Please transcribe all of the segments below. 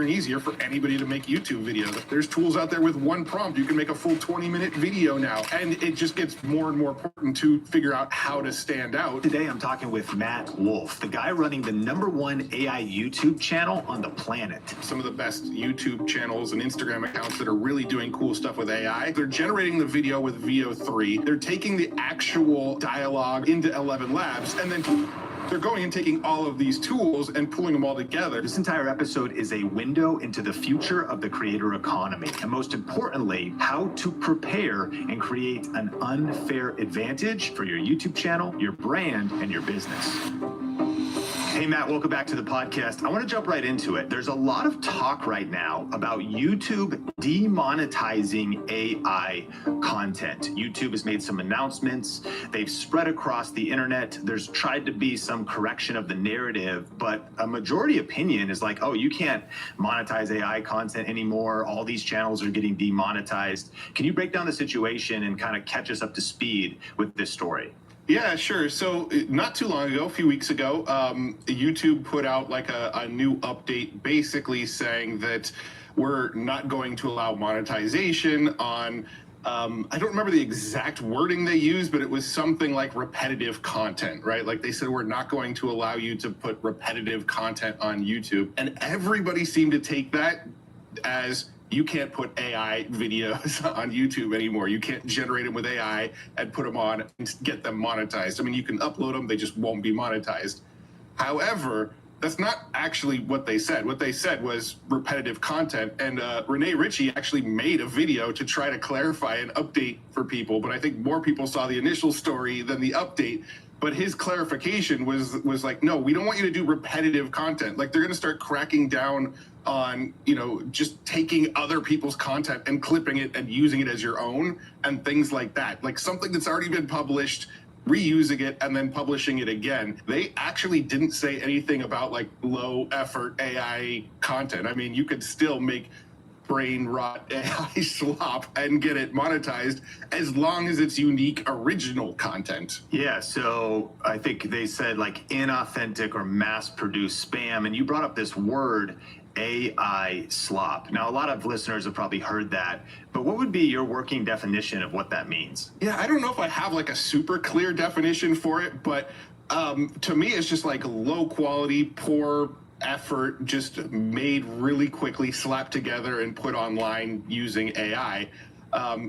and easier for anybody to make YouTube videos. There's tools out there with one prompt. You can make a full 20-minute video now. And it just gets more and more important to figure out how to stand out. Today, I'm talking with Matt Wolf, the guy running the #1 AI YouTube channel on the planet. Some of the best YouTube channels and Instagram accounts that are really doing cool stuff with AI, they're generating the video with VO3. They're taking the actual dialogue into 11 Labs, and then they're going and taking all of these tools and pulling them all together. This entire episode is a window into the future of the creator economy, and most importantly, how to prepare and create an unfair advantage for your YouTube channel, your brand, and your business. Hey, Matt, welcome back to the podcast. I want to jump right into it. There's a lot of talk right now about YouTube demonetizing AI content. YouTube has made some announcements. They've spread across the internet. There's tried to be some correction of the narrative, but a majority opinion is like, oh, you can't monetize AI content anymore. All these channels are getting demonetized. Can you break down the situation and kind of catch us up to speed with this story? Yeah, sure. So not too long ago, a few weeks ago, YouTube put out like a new update basically saying that we're not going to allow monetization on, I don't remember the exact wording they used, but it was something like repetitive content, right? Like they said, we're not going to allow you to put repetitive content on YouTube. And everybody seemed to take that as you can't put AI videos on YouTube anymore. You can't generate them with AI and put them on and get them monetized. I mean, you can upload them, they just won't be monetized. However, that's not actually what they said. What they said was repetitive content. And Rene Ritchie actually made a video to try to clarify an update for people. But I think more people saw the initial story than the update. But his clarification was like, no, we don't want you to do repetitive content. Like they're going to start cracking down on, you know, just taking other people's content and clipping it and using it as your own and things like that. Like something that's already been published, reusing it and then publishing it again. They actually didn't say anything about like low effort AI content. I mean, you could still make brain rot AI slop and get it monetized as long as it's unique original content. Yeah, so I think they said like inauthentic or mass produced spam, and you brought up this word AI slop. Now, a lot of listeners have probably heard that, but what would be your working definition of what that means? Yeah, I don't know if I have like a super clear definition for it, but to me, it's just like low quality, poor effort, just made really quickly, slapped together and put online using AI.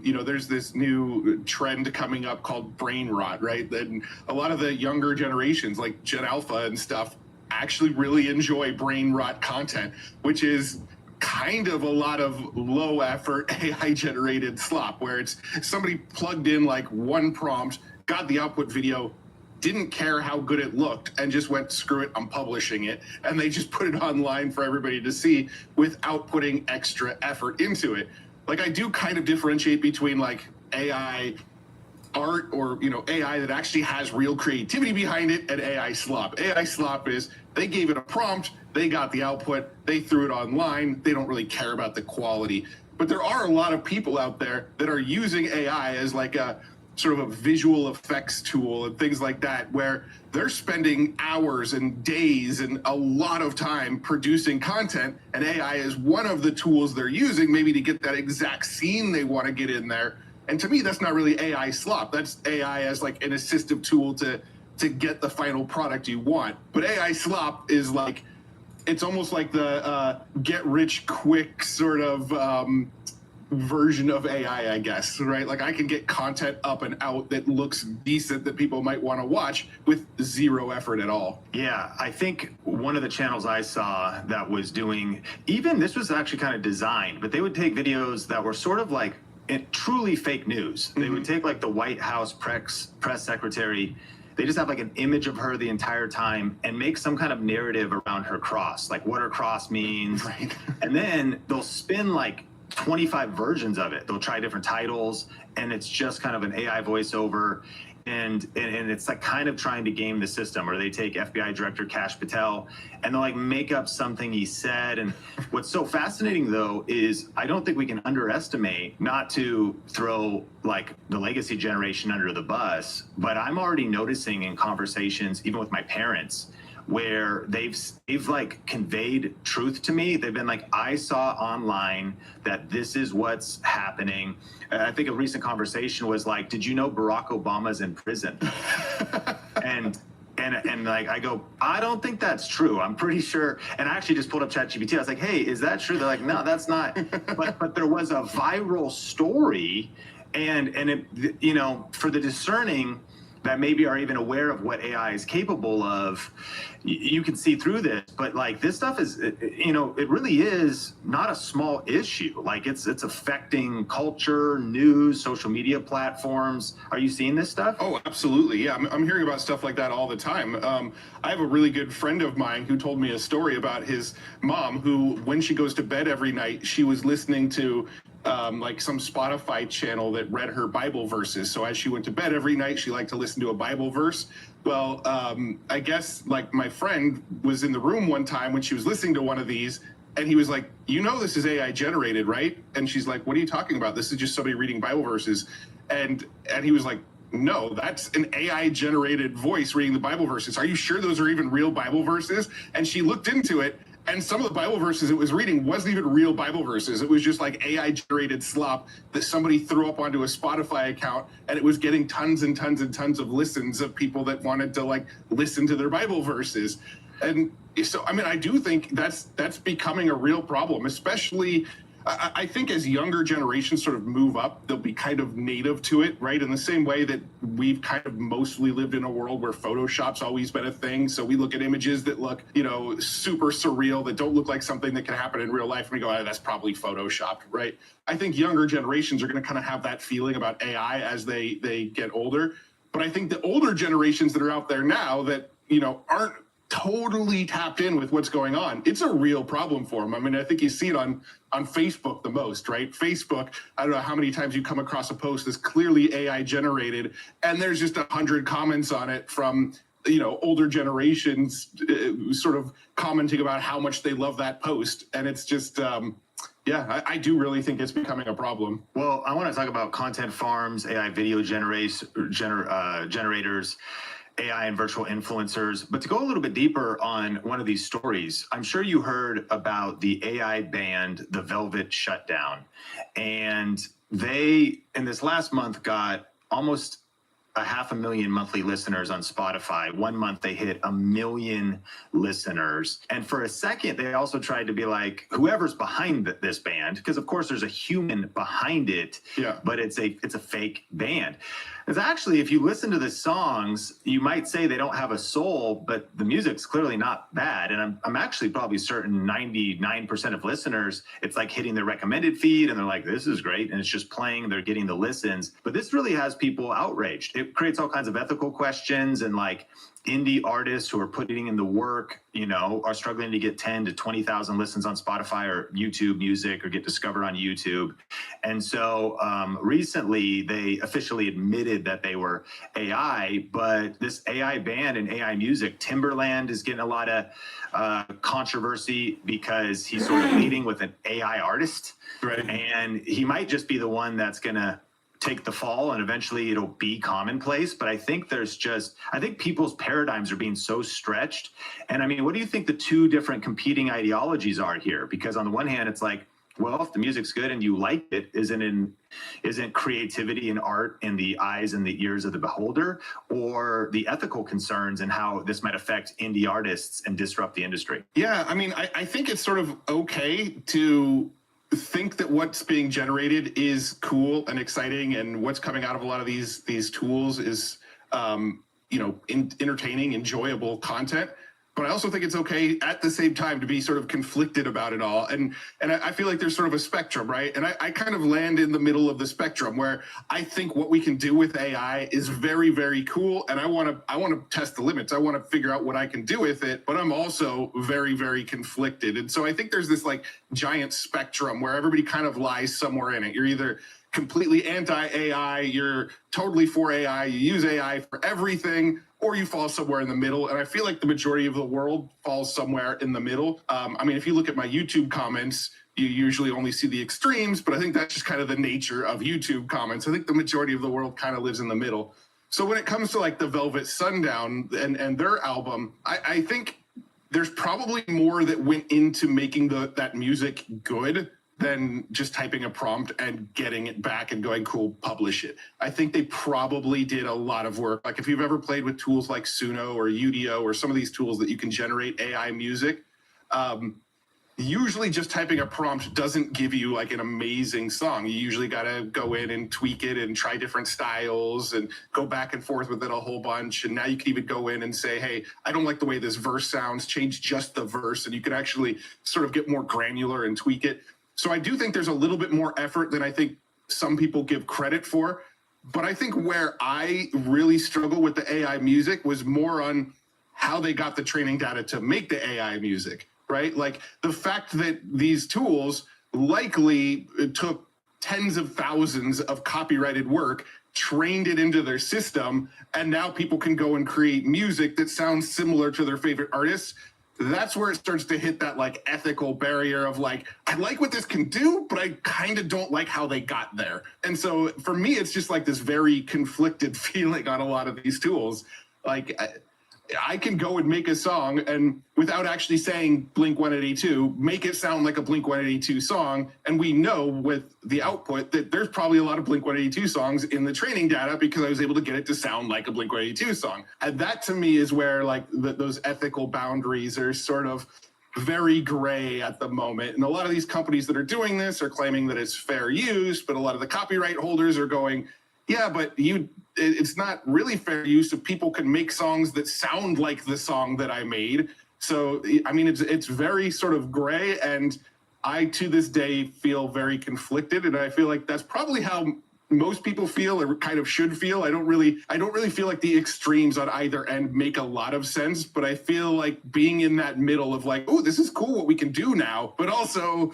You know, there's this new trend coming up called brain rot, right? And a lot of the younger generations, like Gen Alpha and stuff, actually really enjoy brain rot content, which is kind of a lot of low effort AI generated slop, where it's somebody plugged in like one prompt, got the output video, didn't care how good it looked, and just went, screw it, I'm publishing it. And they just put it online for everybody to see without putting extra effort into it. Like I do kind of differentiate between like AI art or, you know, AI that actually has real creativity behind it and AI slop. AI slop is they gave it a prompt, they got the output, they threw it online, they don't really care about the quality. But there are a lot of people out there that are using AI as like a sort of a visual effects tool and things like that, where they're spending hours and days and a lot of time producing content, and AI is one of the tools they're using maybe to get that exact scene they want to get in there. And to me, that's not really AI slop. That's AI as like an assistive tool to get the final product you want. But AI slop is like, it's almost like the get rich quick sort of version of AI, I guess, right? Like I can get content up and out that looks decent that people might want to watch with zero effort at all. Yeah, I think one of the channels I saw that was doing, even this was actually kind of designed, but they would take videos that were sort of like truly fake news. They would take like the White House press secretary, they just have like an image of her the entire time and make some kind of narrative around her cross, like what her cross means. Right. And then they'll spin like 25 versions of it. They'll try different titles, and it's just kind of an AI voiceover. And it's like kind of trying to game the system. Or they take FBI Director Kash Patel and they'll like make up something he said. And what's so fascinating though is I don't think we can underestimate, not to throw like the legacy generation under the bus, but I'm already noticing in conversations, even with my parents, where they've like conveyed truth to me. They've been like, I saw online that this is what's happening. I think a recent conversation was like, did you know Barack Obama's in prison? And like, I go, I don't think that's true. I'm pretty sure. And I actually just pulled up ChatGPT. I was like, hey, is that true? They're like, no, that's not. But there was a viral story, and it, you know, for the discerning that maybe are even aware of what AI is capable of, you can see through this. But like, this stuff is, you know, it really is not a small issue. Like, it's affecting culture, news, social media platforms. Are you seeing this stuff? Oh, absolutely. Yeah, I'm hearing about stuff like that all the time. I have a really good friend of mine who told me a story about his mom who, when she goes to bed every night, she was listening to like some Spotify channel that read her Bible verses. So as she went to bed every night, she liked to listen to a Bible verse. Well, I guess like my friend was in the room one time when she was listening to one of these, and he was like, you know, this is AI generated, right? And she's like, what are you talking about? This is just somebody reading Bible verses. And he was like, no, that's an AI generated voice reading the Bible verses. Are you sure those are even real Bible verses? And she looked into it, and some of the Bible verses it was reading wasn't even real Bible verses. It was just like AI generated slop that somebody threw up onto a Spotify account, and it was getting tons and tons and tons of listens of people that wanted to like listen to their Bible verses. And so, I mean, I do think that's becoming a real problem, especially I think as younger generations sort of move up, they'll be kind of native to it, right? In the same way that we've kind of mostly lived in a world where Photoshop's always been a thing. So we look at images that look, you know, super surreal, that don't look like something that can happen in real life, and we go, oh, that's probably Photoshopped, right? I think younger generations are going to kind of have that feeling about AI as they get older. But I think the older generations that are out there now that, you know, aren't totally tapped in with what's going on, it's a real problem for them. I mean, I think you see it on Facebook the most, right? Facebook, I don't know how many times you come across a post that's clearly AI generated, and there's just 100 comments on it from, you know, older generations sort of commenting about how much they love that post. And it's just, yeah, I do really think it's becoming a problem. Well, I want to talk about content farms, AI video generators, AI and virtual influencers. But to go a little bit deeper on one of these stories, I'm sure you heard about the AI band, The Velvet Shutdown. And they, in this last month, got almost 500,000 monthly listeners on Spotify. 1 month they hit 1 million listeners. And for a second, they also tried to be like, whoever's behind this band, because of course there's a human behind it, yeah, but it's a fake band. Because actually, if you listen to the songs, you might say they don't have a soul, but the music's clearly not bad. And I'm actually probably certain 99% of listeners, it's like hitting their recommended feed and they're like, this is great. And it's just playing, they're getting the listens. But this really has people outraged. It creates all kinds of ethical questions, and like indie artists who are putting in the work, you know, are struggling to get 10 to 20,000 listens on Spotify or YouTube Music, or get discovered on YouTube. And so recently they officially admitted that they were AI, but this AI band and AI music, Timberland is getting a lot of controversy because he's sort of leading with an AI artist. Right. And he might just be the one that's going to take the fall, and eventually it'll be commonplace. But I think I think people's paradigms are being so stretched. And I mean, what do you think the two different competing ideologies are here? Because on the one hand, it's like, well, if the music's good and you like it, isn't creativity and art in the eyes and the ears of the beholder, or the ethical concerns and how this might affect indie artists and disrupt the industry? Yeah, I mean, I think it's sort of okay to think that what's being generated is cool and exciting, and what's coming out of a lot of these tools is you know, entertaining, enjoyable content. But I also think it's okay at the same time to be sort of conflicted about it all. And I feel like there's sort of a spectrum, right? And I kind of land in the middle of the spectrum, where I think what we can do with AI is very, very cool. And I want to test the limits. I want to figure out what I can do with it, but I'm also very, very conflicted. And so I think there's this like giant spectrum where everybody kind of lies somewhere in it. You're either completely anti-AI, you're totally for AI, you use AI for everything, or you fall somewhere in the middle. And I feel like the majority of the world falls somewhere in the middle. I mean, if you look at my YouTube comments, you usually only see the extremes, but I think that's just kind of the nature of YouTube comments. I think the majority of the world kind of lives in the middle. So when it comes to like the Velvet Sundown and their album, I think there's probably more that went into making that music good than just typing a prompt and getting it back and going, cool, publish it. I think they probably did a lot of work. Like if you've ever played with tools like Suno or Udio or some of these tools that you can generate AI music, usually just typing a prompt doesn't give you like an amazing song. You usually got to go in and tweak it and try different styles and go back and forth with it a whole bunch. And now you can even go in and say, hey, I don't like the way this verse sounds, change just the verse. And you can actually sort of get more granular and tweak it. So I do think there's a little bit more effort than I think some people give credit for. But I think where I really struggle with the AI music was more on how they got the training data to make the AI music. Right? Like the fact that these tools likely took tens of thousands of copyrighted work, trained it into their system, and now people can go and create music that sounds similar to their favorite artists. That's where it starts to hit that like ethical barrier of like, I like what this can do, but I kind of don't like how they got there. And so for me, it's just like this very conflicted feeling on a lot of these tools. Like, I can go and make a song and without actually saying Blink-182, make it sound like a Blink-182 song. And we know with the output that there's probably a lot of Blink-182 songs in the training data because I was able to get it to sound like a Blink-182 song. And that to me is where like those ethical boundaries are sort of very gray at the moment. And a lot of these companies that are doing this are claiming that it's fair use, but a lot of the copyright holders are going, yeah, but it's not really fair use if people can make songs that sound like the song that I made. So, I mean, it's very sort of gray, and I, to this day, feel very conflicted, and I feel like that's probably how most people feel or kind of should feel. I don't really feel like the extremes on either end make a lot of sense, but I feel like being in that middle of like, oh, this is cool what we can do now, but also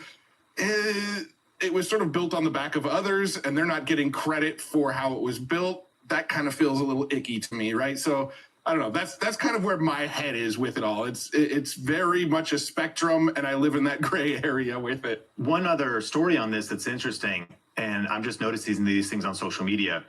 it was sort of built on the back of others and they're not getting credit for how it was built. That kind of feels a little icky to me, right? So I don't know. That's kind of where my head is with it all. It's very much a spectrum, and I live in that gray area with it. One other story on this that's interesting, and I'm just noticing these things on social media.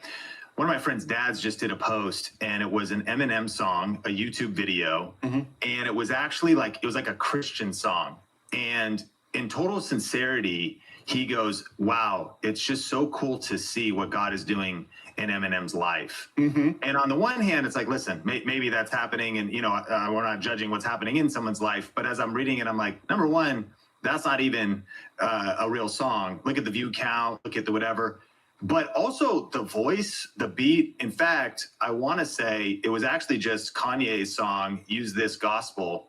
One of my friend's dads just did a post, and it was an Eminem song, a YouTube video, and it was actually like a Christian song. And in total sincerity, he goes, wow, it's just so cool to see what God is doing in Eminem's life. And on the one hand, it's like, listen, maybe that's happening. And, we're not judging what's happening in someone's life. But as I'm reading it, I'm like, number one, that's not even a real song. Look at the view count, look at the whatever. But also the voice, the beat. In fact, I want to say it was actually just Kanye's song, Use This Gospel,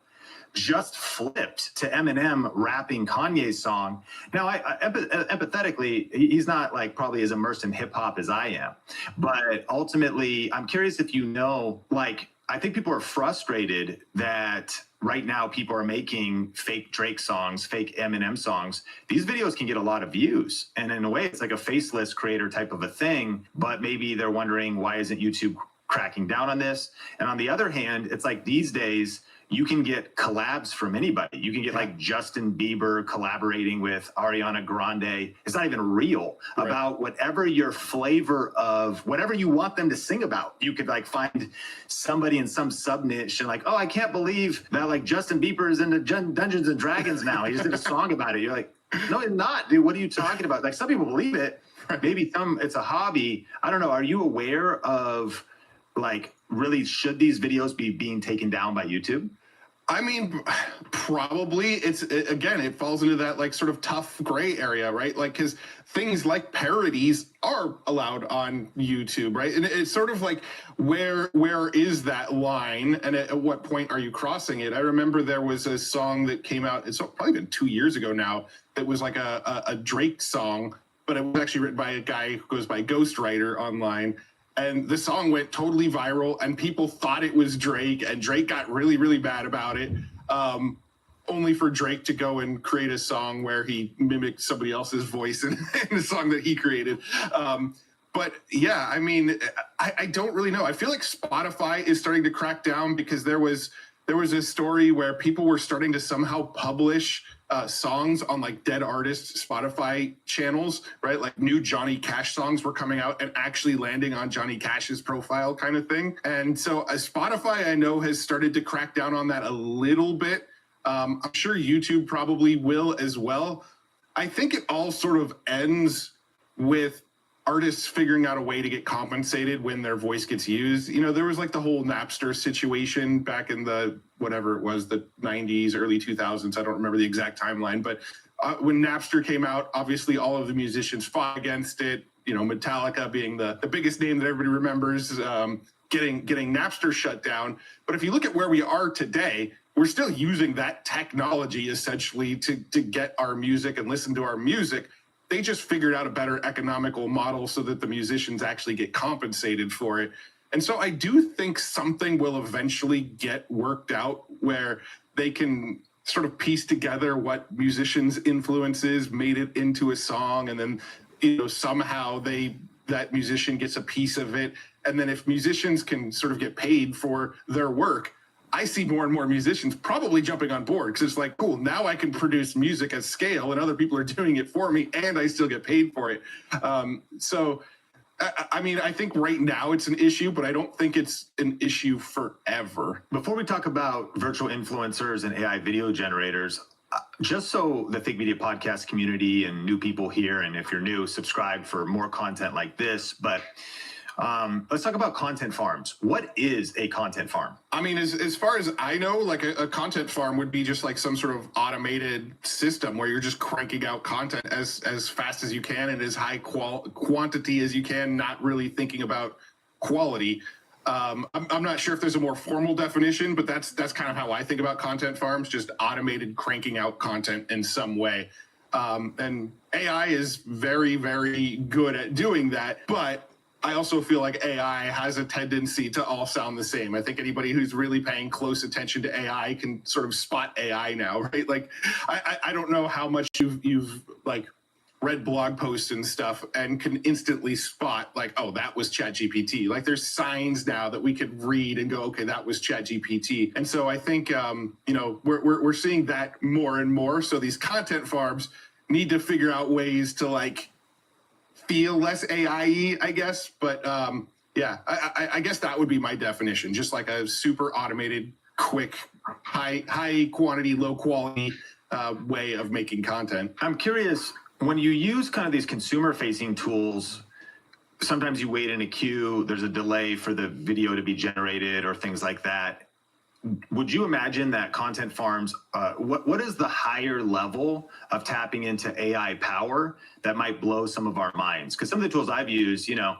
just flipped to Eminem rapping Kanye's song. Now, empathetically, he's not like probably as immersed in hip hop as I am. But ultimately, I'm curious if I think people are frustrated that right now people are making fake Drake songs, fake Eminem songs. These videos can get a lot of views. And in a way, it's like a faceless creator type of a thing. But maybe they're wondering, why isn't YouTube cracking down on this? And on the other hand, it's like these days, you can get collabs from anybody. You can get like Justin Bieber collaborating with Ariana Grande. It's not even real. Right. About whatever your flavor of, whatever you want them to sing about. You could like find somebody in some sub niche and like, oh, I can't believe that like Justin Bieber is into Dungeons and Dragons now. He just did a song about it. You're like, no, you're not, dude. What are you talking about? Like some people believe it. Maybe it's a hobby. I don't know. Are you aware of like, really, should these videos be being taken down by YouTube? I mean, probably. It falls into that like sort of tough gray area, right? Like, because things like parodies are allowed on YouTube, right? And it's sort of like, where is that line, and at what point are you crossing it? I remember there was a song that came out, it's probably been 2 years ago now, that was like a Drake song, but it was actually written by a guy who goes by Ghostwriter online. And the song went totally viral, and people thought it was Drake, and Drake got really, really bad about it, only for Drake to go and create a song where he mimicked somebody else's voice in the song that he created. But yeah, I mean, I don't really know. I feel like Spotify is starting to crack down because there was a story where people were starting to somehow publish songs on like dead artists Spotify channels, right? Like new Johnny Cash songs were coming out and actually landing on Johnny Cash's profile kind of thing. And so Spotify, I know, has started to crack down on that a little bit. I'm sure YouTube probably will as well. I think it all sort of ends with artists figuring out a way to get compensated when their voice gets used. You know, there was like the whole Napster situation back in the, whatever it was, the 90s, early 2000s. I don't remember the exact timeline, but when Napster came out, obviously all of the musicians fought against it. You know, Metallica being the biggest name that everybody remembers, getting Napster shut down. But if you look at where we are today, we're still using that technology essentially to get our music and listen to our music. They just figured out a better economical model so that the musicians actually get compensated for it. And so I do think something will eventually get worked out where they can sort of piece together what musicians' influences made it into a song, and then, you know, somehow that musician gets a piece of it. And then if musicians can sort of get paid for their work, I see more and more musicians probably jumping on board, because it's like, cool, now I can produce music at scale and other people are doing it for me and I still get paid for it. So, I mean, I think right now it's an issue, but I don't think it's an issue forever. Before we talk about virtual influencers and AI video generators, just so the Think Media podcast community and new people here, and if you're new, subscribe for more content like this. But let's talk about content farms. What is a content farm? I mean, as far as I know, like a content farm would be just like some sort of automated system where you're just cranking out content as fast as you can and as high quantity as you can, not really thinking about quality. I'm not sure if there's a more formal definition, but that's kind of how I think about content farms, just automated cranking out content in some way. And AI is very, very good at doing that, but I also feel like AI has a tendency to all sound the same. I think anybody who's really paying close attention to AI can sort of spot AI now, right? Like, I don't know how much you've like read blog posts and stuff and can instantly spot like, oh, that was ChatGPT. Like, there's signs now that we could read and go, okay, that was ChatGPT. And so I think, you know, we're seeing that more and more. So these content farms need to figure out ways to like feel less AI-y, I guess. But yeah, I guess that would be my definition. Just like a super automated, quick, high quantity, low quality way of making content. I'm curious, when you use kind of these consumer-facing tools, sometimes you wait in a queue, there's a delay for the video to be generated or things like that. Would you imagine that content farms, what is the higher level of tapping into AI power that might blow some of our minds? Because some of the tools I've used, you know,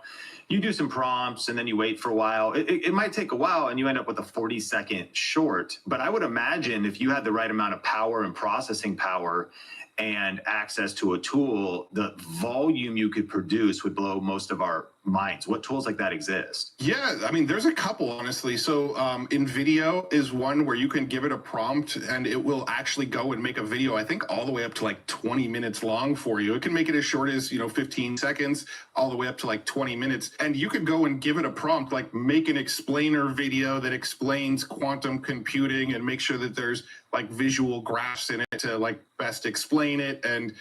you do some prompts and then you wait for a while. It might take a while and you end up with a 40-second short. But I would imagine if you had the right amount of power and processing power and access to a tool, the volume you could produce would blow most of our minds. What tools like that exist? Yeah, I mean, there's a couple, honestly. So in video is one where you can give it a prompt and it will actually go and make a video, I think all the way up to like 20 minutes long for you. It can make it as short as, 15 seconds, all the way up to like 20 minutes. And you could go and give it a prompt, like make an explainer video that explains quantum computing and make sure that there's like visual graphs in it to like best explain it, and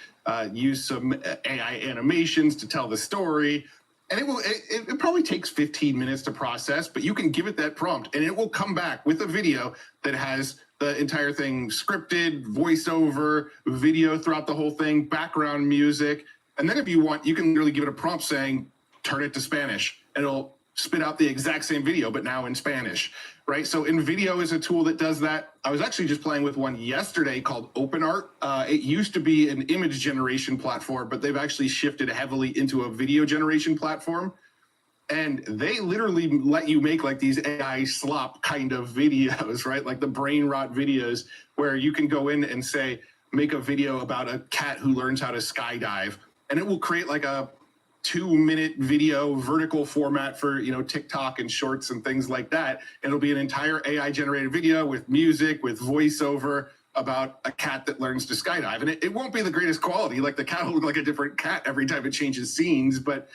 use some AI animations to tell the story. And it probably takes 15 minutes to process, but you can give it that prompt and it will come back with a video that has the entire thing scripted, voiceover, video throughout the whole thing, background music. And then if you want, you can really give it a prompt saying, turn it to Spanish, and it'll spit out the exact same video, but now in Spanish, right? So InVideo is a tool that does that. I was actually just playing with one yesterday called OpenArt. It used to be an image generation platform, but they've actually shifted heavily into a video generation platform. And they literally let you make like these AI slop kind of videos, right? Like the brain rot videos where you can go in and say, make a video about a cat who learns how to skydive. And it will create like a 2-minute video vertical format for TikTok and shorts and things like that. It'll be an entire AI generated video with music, with voiceover about a cat that learns to skydive. And it won't be the greatest quality, like the cat will look like a different cat every time it changes scenes, but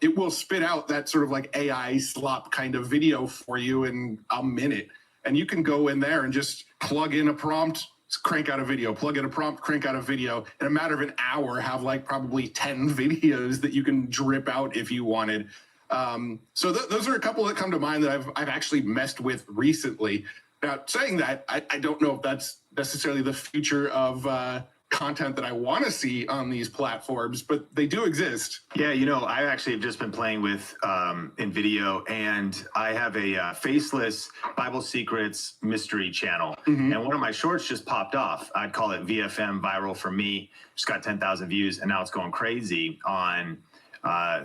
it will spit out that sort of like AI slop kind of video for you in a minute. And you can go in there and just plug in a prompt, crank out a video, plug in a prompt, crank out a video. In a matter of an hour, have like probably 10 videos that you can drip out if you wanted. So those are a couple that come to mind that I've actually messed with recently. Now, saying that, I don't know if that's necessarily the future of content that I want to see on these platforms, but they do exist. Yeah, I actually have just been playing with in video, and I have a faceless Bible Secrets mystery channel, and one of my shorts just popped off. I'd call it VFM viral for me. Just got 10,000 views, and now it's going crazy on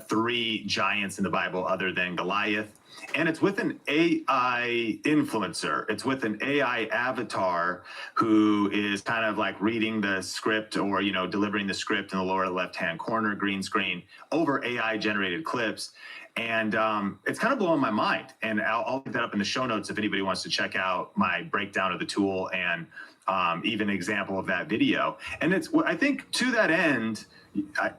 3 giants in the Bible other than Goliath. And it's with an AI influencer. It's with an AI avatar who is kind of like reading the script or, delivering the script in the lower left-hand corner, green screen, over AI generated clips. And it's kind of blowing my mind. And I'll link that up in the show notes if anybody wants to check out my breakdown of the tool and even an example of that video. And I think to that end,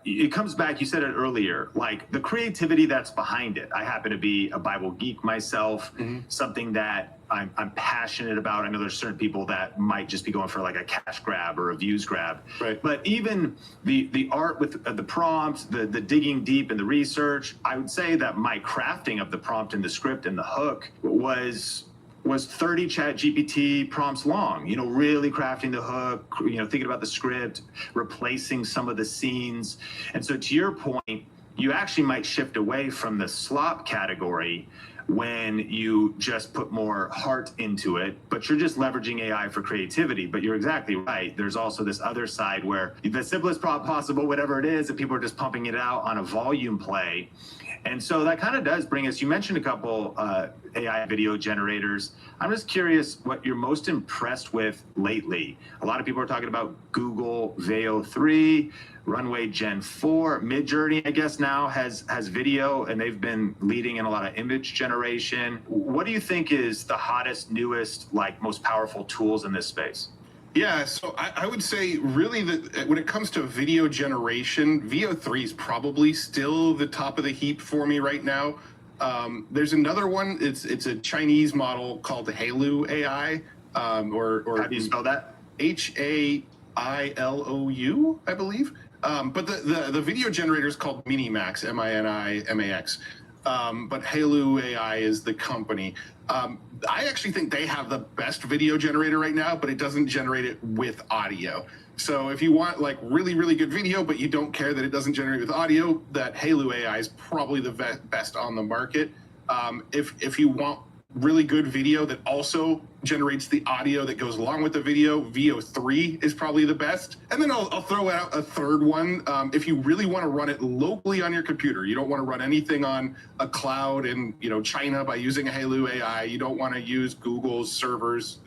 it comes back, you said it earlier, like the creativity that's behind it. I happen to be a Bible geek myself, something that I'm passionate about. I know there's certain people that might just be going for like a cash grab or a views grab. Right. But even the art with the prompts, the digging deep in the research, I would say that my crafting of the prompt and the script and the hook was 30 chat GPT prompts long, really crafting the hook, thinking about the script, replacing some of the scenes. And so to your point, you actually might shift away from the slop category when you just put more heart into it, but you're just leveraging AI for creativity. But you're exactly right. There's also this other side where the simplest prompt possible, whatever it is, and people are just pumping it out on a volume play. And so that kind of does bring us, you mentioned a couple AI video generators. I'm just curious what you're most impressed with lately. A lot of people are talking about Google Veo 3, Runway Gen 4, Midjourney, I guess now has video, and they've been leading in a lot of image generation. What do you think is the hottest, newest, most powerful tools in this space? Yeah, so I would say really that when it comes to video generation, Veo 3 is probably still the top of the heap for me right now. There's another one. It's a Chinese model called Hailu AI. Or how do you spell that? Hailou, I believe. But the video generator is called Minimax, Minimax. But Hailu AI is the company. I actually think they have the best video generator right now, but it doesn't generate it with audio. So if you want really, really good video, but you don't care that it doesn't generate with audio, that Hailu AI is probably the best on the market. If you want really good video that also generates the audio that goes along with the video, Veo 3 is probably the best. And then I'll throw out a third one. If you really want to run it locally on your computer, you don't want to run anything on a cloud in China by using a Hailu AI. You don't want to use Google's servers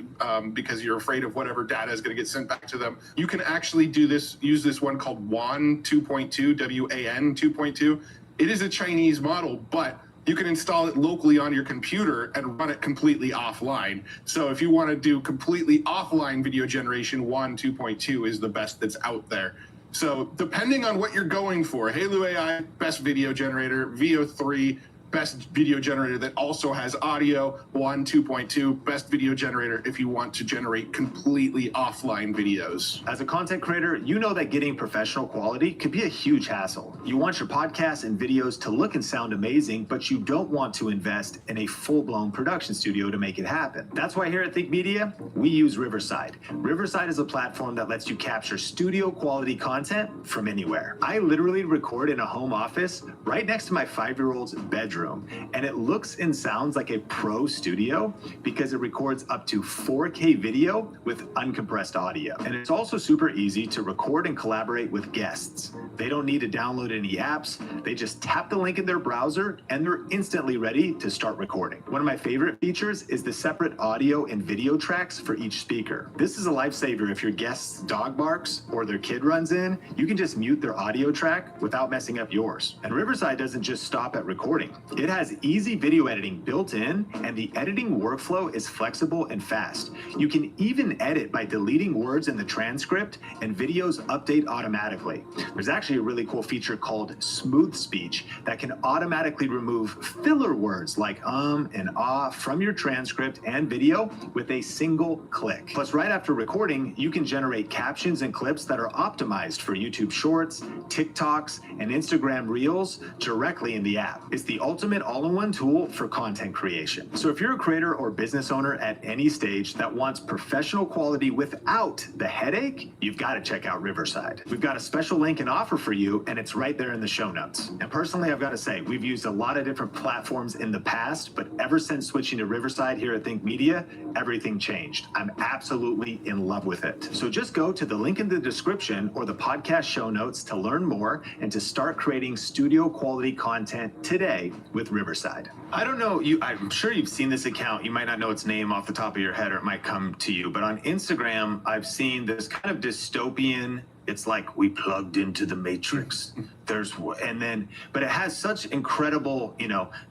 because you're afraid of whatever data is going to get sent back to them. You can actually use this one called WAN 2.2, WAN 2.2. It is a Chinese model, but you can install it locally on your computer and run it completely offline. So if you want to do completely offline video generation, WAN 2.2 is the best that's out there. So depending on what you're going for, Hailu AI, best video generator, Veo 3, best video generator that also has audio, WAN 2.2, best video generator if you want to generate completely offline videos. As a content creator, you know that getting professional quality could be a huge hassle. You want your podcasts and videos to look and sound amazing, but you don't want to invest in a full-blown production studio to make it happen. That's why here at Think Media, we use Riverside. Riverside is a platform that lets you capture studio quality content from anywhere. I literally record in a home office right next to my 5-year-old's bedroom. And it looks and sounds like a pro studio because it records up to 4K video with uncompressed audio. And it's also super easy to record and collaborate with guests. They don't need to download any apps. They just tap the link in their browser and they're instantly ready to start recording. One of my favorite features is the separate audio and video tracks for each speaker. This is a lifesaver if your guest's dog barks or their kid runs in. You can just mute their audio track without messing up yours. And Riverside doesn't just stop at recording. It has easy video editing built in, and the editing workflow is flexible and fast. You can even edit by deleting words in the transcript, and videos update automatically. There's actually a really cool feature called Smooth Speech that can automatically remove filler words like and ah from your transcript and video with a single click. Plus, right after recording, you can generate captions and clips that are optimized for YouTube Shorts, TikToks, and Instagram Reels directly in the app. It's the ultimate all-in-one tool for content creation. So if you're a creator or business owner at any stage that wants professional quality without the headache, you've got to check out Riverside. We've got a special link and offer for you, and it's right there in the show notes. And personally, I've got to say, we've used a lot of different platforms in the past, but ever since switching to Riverside here at Think Media, everything changed. I'm absolutely in love with it. So just go to the link in the description or the podcast show notes to learn more and to start creating studio quality content today with Riverside. I don't know, I'm sure you've seen this account. You might not know its name off the top of your head, or it might come to you, but on Instagram, I've seen this kind of dystopian, it's like we plugged into the Matrix. But it has such incredible,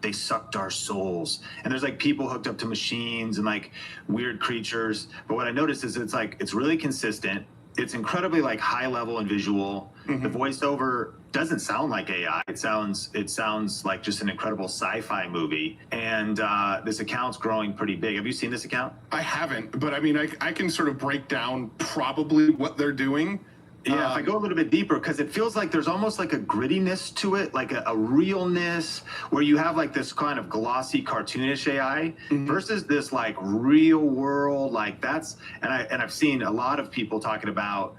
they sucked our souls. And there's like people hooked up to machines and like weird creatures. But what I noticed is it's really consistent. It's incredibly like high level and visual. The voiceover doesn't sound like AI. It sounds like just an incredible sci-fi movie. And this account's growing pretty big. Have you seen this account? I haven't, but I mean, I can sort of break down probably what they're doing. Yeah, if I go a little bit deeper, because it feels like there's almost like a grittiness to it, like a realness, where you have like this kind of glossy, cartoonish AI versus this like real world, like that's, and I've seen a lot of people talking about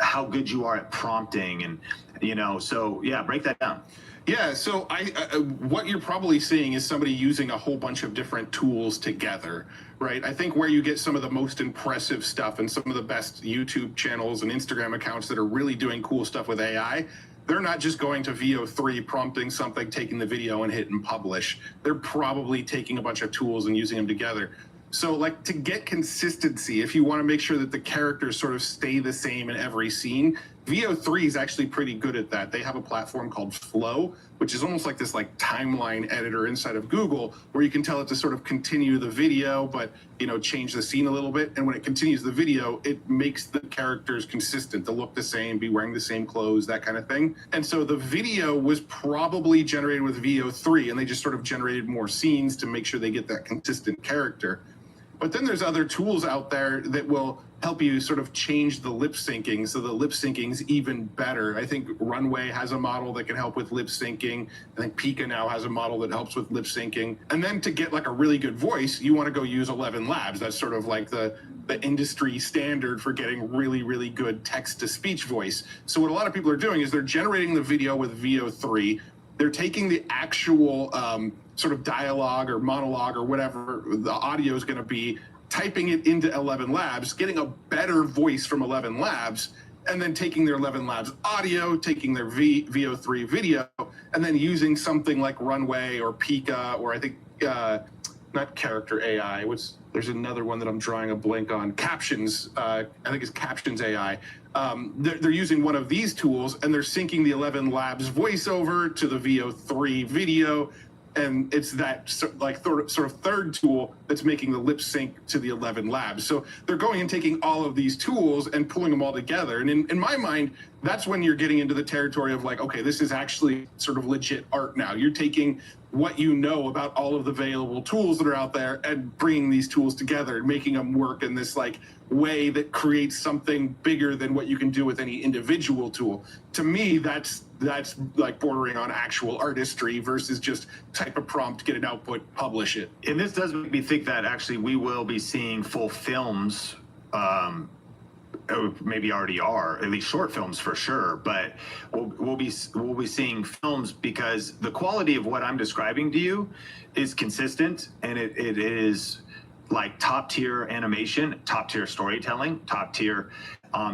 how good you are at prompting, and so yeah, break that down. Yeah, so what you're probably seeing is somebody using a whole bunch of different tools together, right? I think where you get some of the most impressive stuff and some of the best YouTube channels and Instagram accounts that are really doing cool stuff with AI, they're not just going to VO3, prompting something, taking the video and hitting publish. They're probably taking a bunch of tools and using them together. So like to get consistency, if you want to make sure that the characters sort of stay the same in every scene, VO3 is actually pretty good at that. They have a platform called Flow, which is almost like this like timeline editor inside of Google, where you can tell it to sort of continue the video, but change the scene a little bit. And when it continues the video, it makes the characters consistent, to look the same, be wearing the same clothes, that kind of thing. And so the video was probably generated with VO3, and they just sort of generated more scenes to make sure they get that consistent character. But then there's other tools out there that will help you sort of change the lip syncing, so the lip syncing's even better. I think Runway has a model that can help with lip syncing. I think Pika now has a model that helps with lip syncing. And then to get like a really good voice, you want to go use 11 Labs. That's sort of like the industry standard for getting really, really good text-to-speech voice. So what a lot of people are doing is they're generating the video with VO3. They're taking the actual sort of dialogue or monologue or whatever the audio is going to be, typing it into 11 Labs, getting a better voice from 11 Labs, and then taking their 11 Labs audio, taking their VO3 video, and then using something like Runway or Pika, or I think, not Character AI, there's another one that I'm drawing a blank on, Captions, I think it's Captions AI. They're using one of these tools, and they're syncing the 11 Labs voiceover to the VO3 video, and it's that sort of third tool that's making the lip sync to the 11 Labs. So they're going and taking all of these tools and pulling them all together. And in my mind, that's when you're getting into the territory of like, okay, this is actually sort of legit art now. You're taking what you know about all of the available tools that are out there and bringing these tools together and making them work in this like way that creates something bigger than what you can do with any individual tool. To me, that's like bordering on actual artistry versus just type a prompt, get an output, publish it. And this does make me think that actually we will be seeing full films, maybe already are, at least short films for sure, but we'll be seeing films, because the quality of what I'm describing to you is consistent, and it is like top tier animation, top tier storytelling, top tier.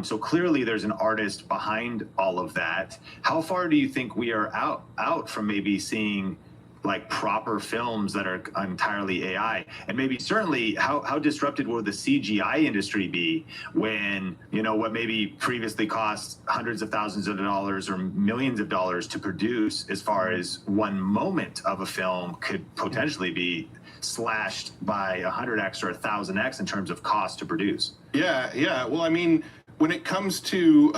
So clearly there's an artist behind all of that. How far do you think we are out from maybe seeing like proper films that are entirely AI? And maybe certainly how disrupted will the CGI industry be when, you know, what maybe previously cost hundreds of thousands of dollars or millions of dollars to produce, as far as one moment of a film, could potentially be slashed by 100x or 1000x in terms of cost to produce? Yeah. Well, I mean, when it comes to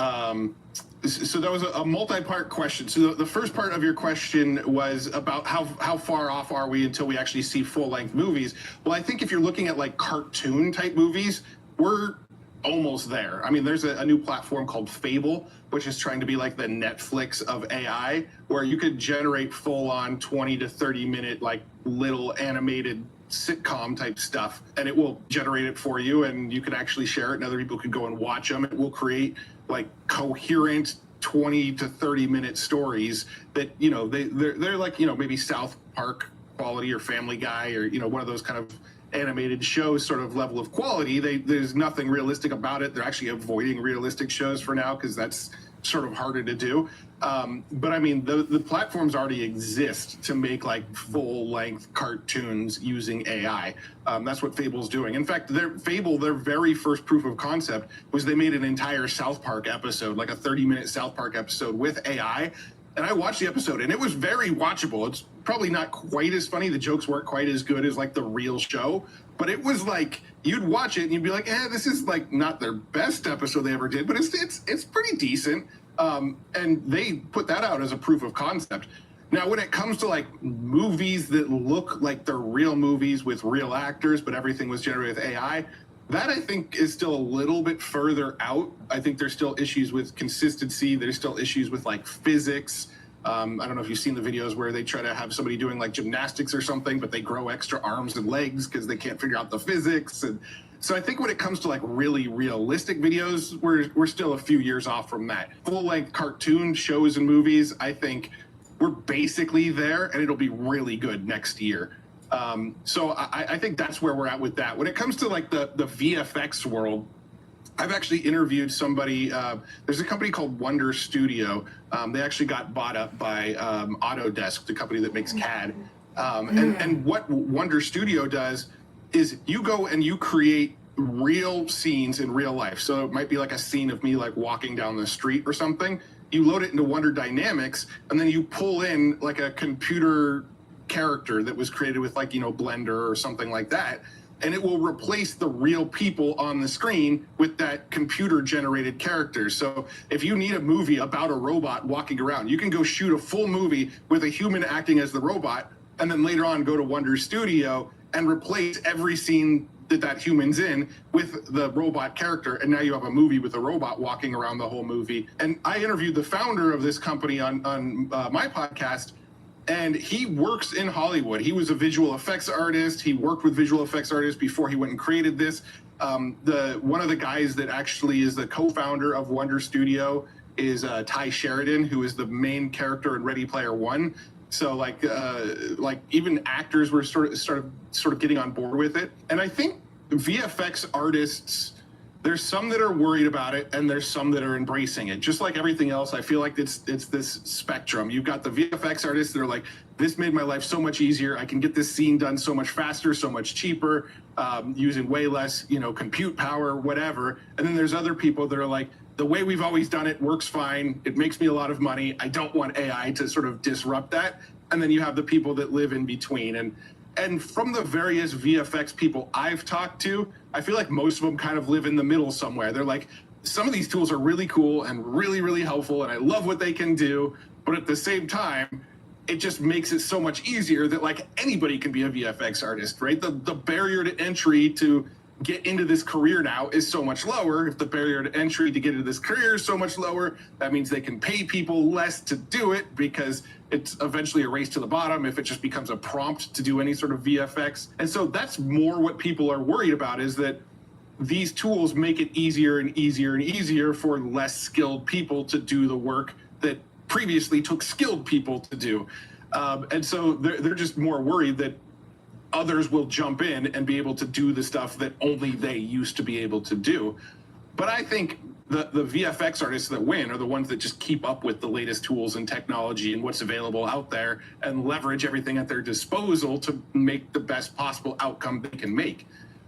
so that was a multi-part question. So the first part of your question was about how far off are we until we actually see full-length movies. Well, I think if you're looking at like cartoon type movies, we're almost there. I mean, there's a new platform called Fable, which is trying to be like the Netflix of AI, where you could generate full-on 20 to 30 minute like little animated sitcom type stuff, and it will generate it for you, and you can actually share it, and other people can go and watch them. It will create like coherent 20 to 30 minute stories that, you know, they're like, you know, maybe South Park quality or Family Guy or, you know, one of those kind of animated shows sort of level of quality. There's nothing realistic about it. They're actually avoiding realistic shows for now because that's sort of harder to do. But I mean, the platforms already exist to make like full-length cartoons using AI. That's what Fable's doing. In fact, their very first proof of concept was they made an entire South Park episode, like a 30-minute South Park episode with AI. And I watched the episode, and it was very watchable. It's probably not quite as funny. The jokes weren't quite as good as like the real show, but it was like, you'd watch it and you'd be like, this is like not their best episode they ever did, but it's pretty decent. And they put that out as a proof of concept. Now, when it comes to like movies that look like they're real movies with real actors, but everything was generated with AI, that I think is still a little bit further out. I think there's still issues with consistency. There's still issues with like physics. I don't know if you've seen the videos where they try to have somebody doing like gymnastics or something, but they grow extra arms and legs because they can't figure out the physics. And so I think when it comes to like really realistic videos, we're still a few years off from that. Full-length cartoon shows and movies, I think we're basically there, and it'll be really good next year. So I think that's where we're at with that. When it comes to like the VFX world, I've actually interviewed somebody. There's a company called Wonder Studio. They actually got bought up by Autodesk, the company that makes CAD. And what Wonder Studio does is you go and you create real scenes in real life. So it might be like a scene of me like walking down the street or something. You load it into Wonder Dynamics, and then you pull in like a computer character that was created with like, you know, Blender or something like that. And it will replace the real people on the screen with that computer generated character. So if you need a movie about a robot walking around, you can go shoot a full movie with a human acting as the robot, and then later on go to Wonder Studio and replace every scene that human's in with the robot character. And now you have a movie with a robot walking around the whole movie. And I interviewed the founder of this company on my podcast, and he works in Hollywood. He was a visual effects artist. He worked with visual effects artists before he went and created this. One of the guys that actually is the co-founder of Wonder Studio is Ty Sheridan, who is the main character in Ready Player One. So like even actors were sort of getting on board with it. And I think VFX artists, there's some that are worried about it, and there's some that are embracing it. Just like everything else, I feel like it's this spectrum. You've got the VFX artists that are like, this made my life so much easier. I can get this scene done so much faster, so much cheaper, using way less, you know, compute power, whatever. And then there's other people that are like, the way we've always done it works fine. It makes me a lot of money. I don't want AI to sort of disrupt that. And then you have the people that live in between. And from the various VFX people I've talked to, I feel like most of them kind of live in the middle somewhere. They're like, some of these tools are really cool and really, really helpful, and I love what they can do. But at the same time, it just makes it so much easier that like anybody can be a VFX artist, right? The barrier to entry to get into this career now is so much lower. If the barrier to entry to get into this career is so much lower, that means they can pay people less to do it, because it's eventually a race to the bottom if it just becomes a prompt to do any sort of VFX. And so that's more what people are worried about, is that these tools make it easier and easier and easier for less skilled people to do the work that previously took skilled people to do. And so they're just more worried that others will jump in and be able to do the stuff that only they used to be able to do. But I think the VFX artists that win are the ones that just keep up with the latest tools and technology and what's available out there and leverage everything at their disposal to make the best possible outcome they can make.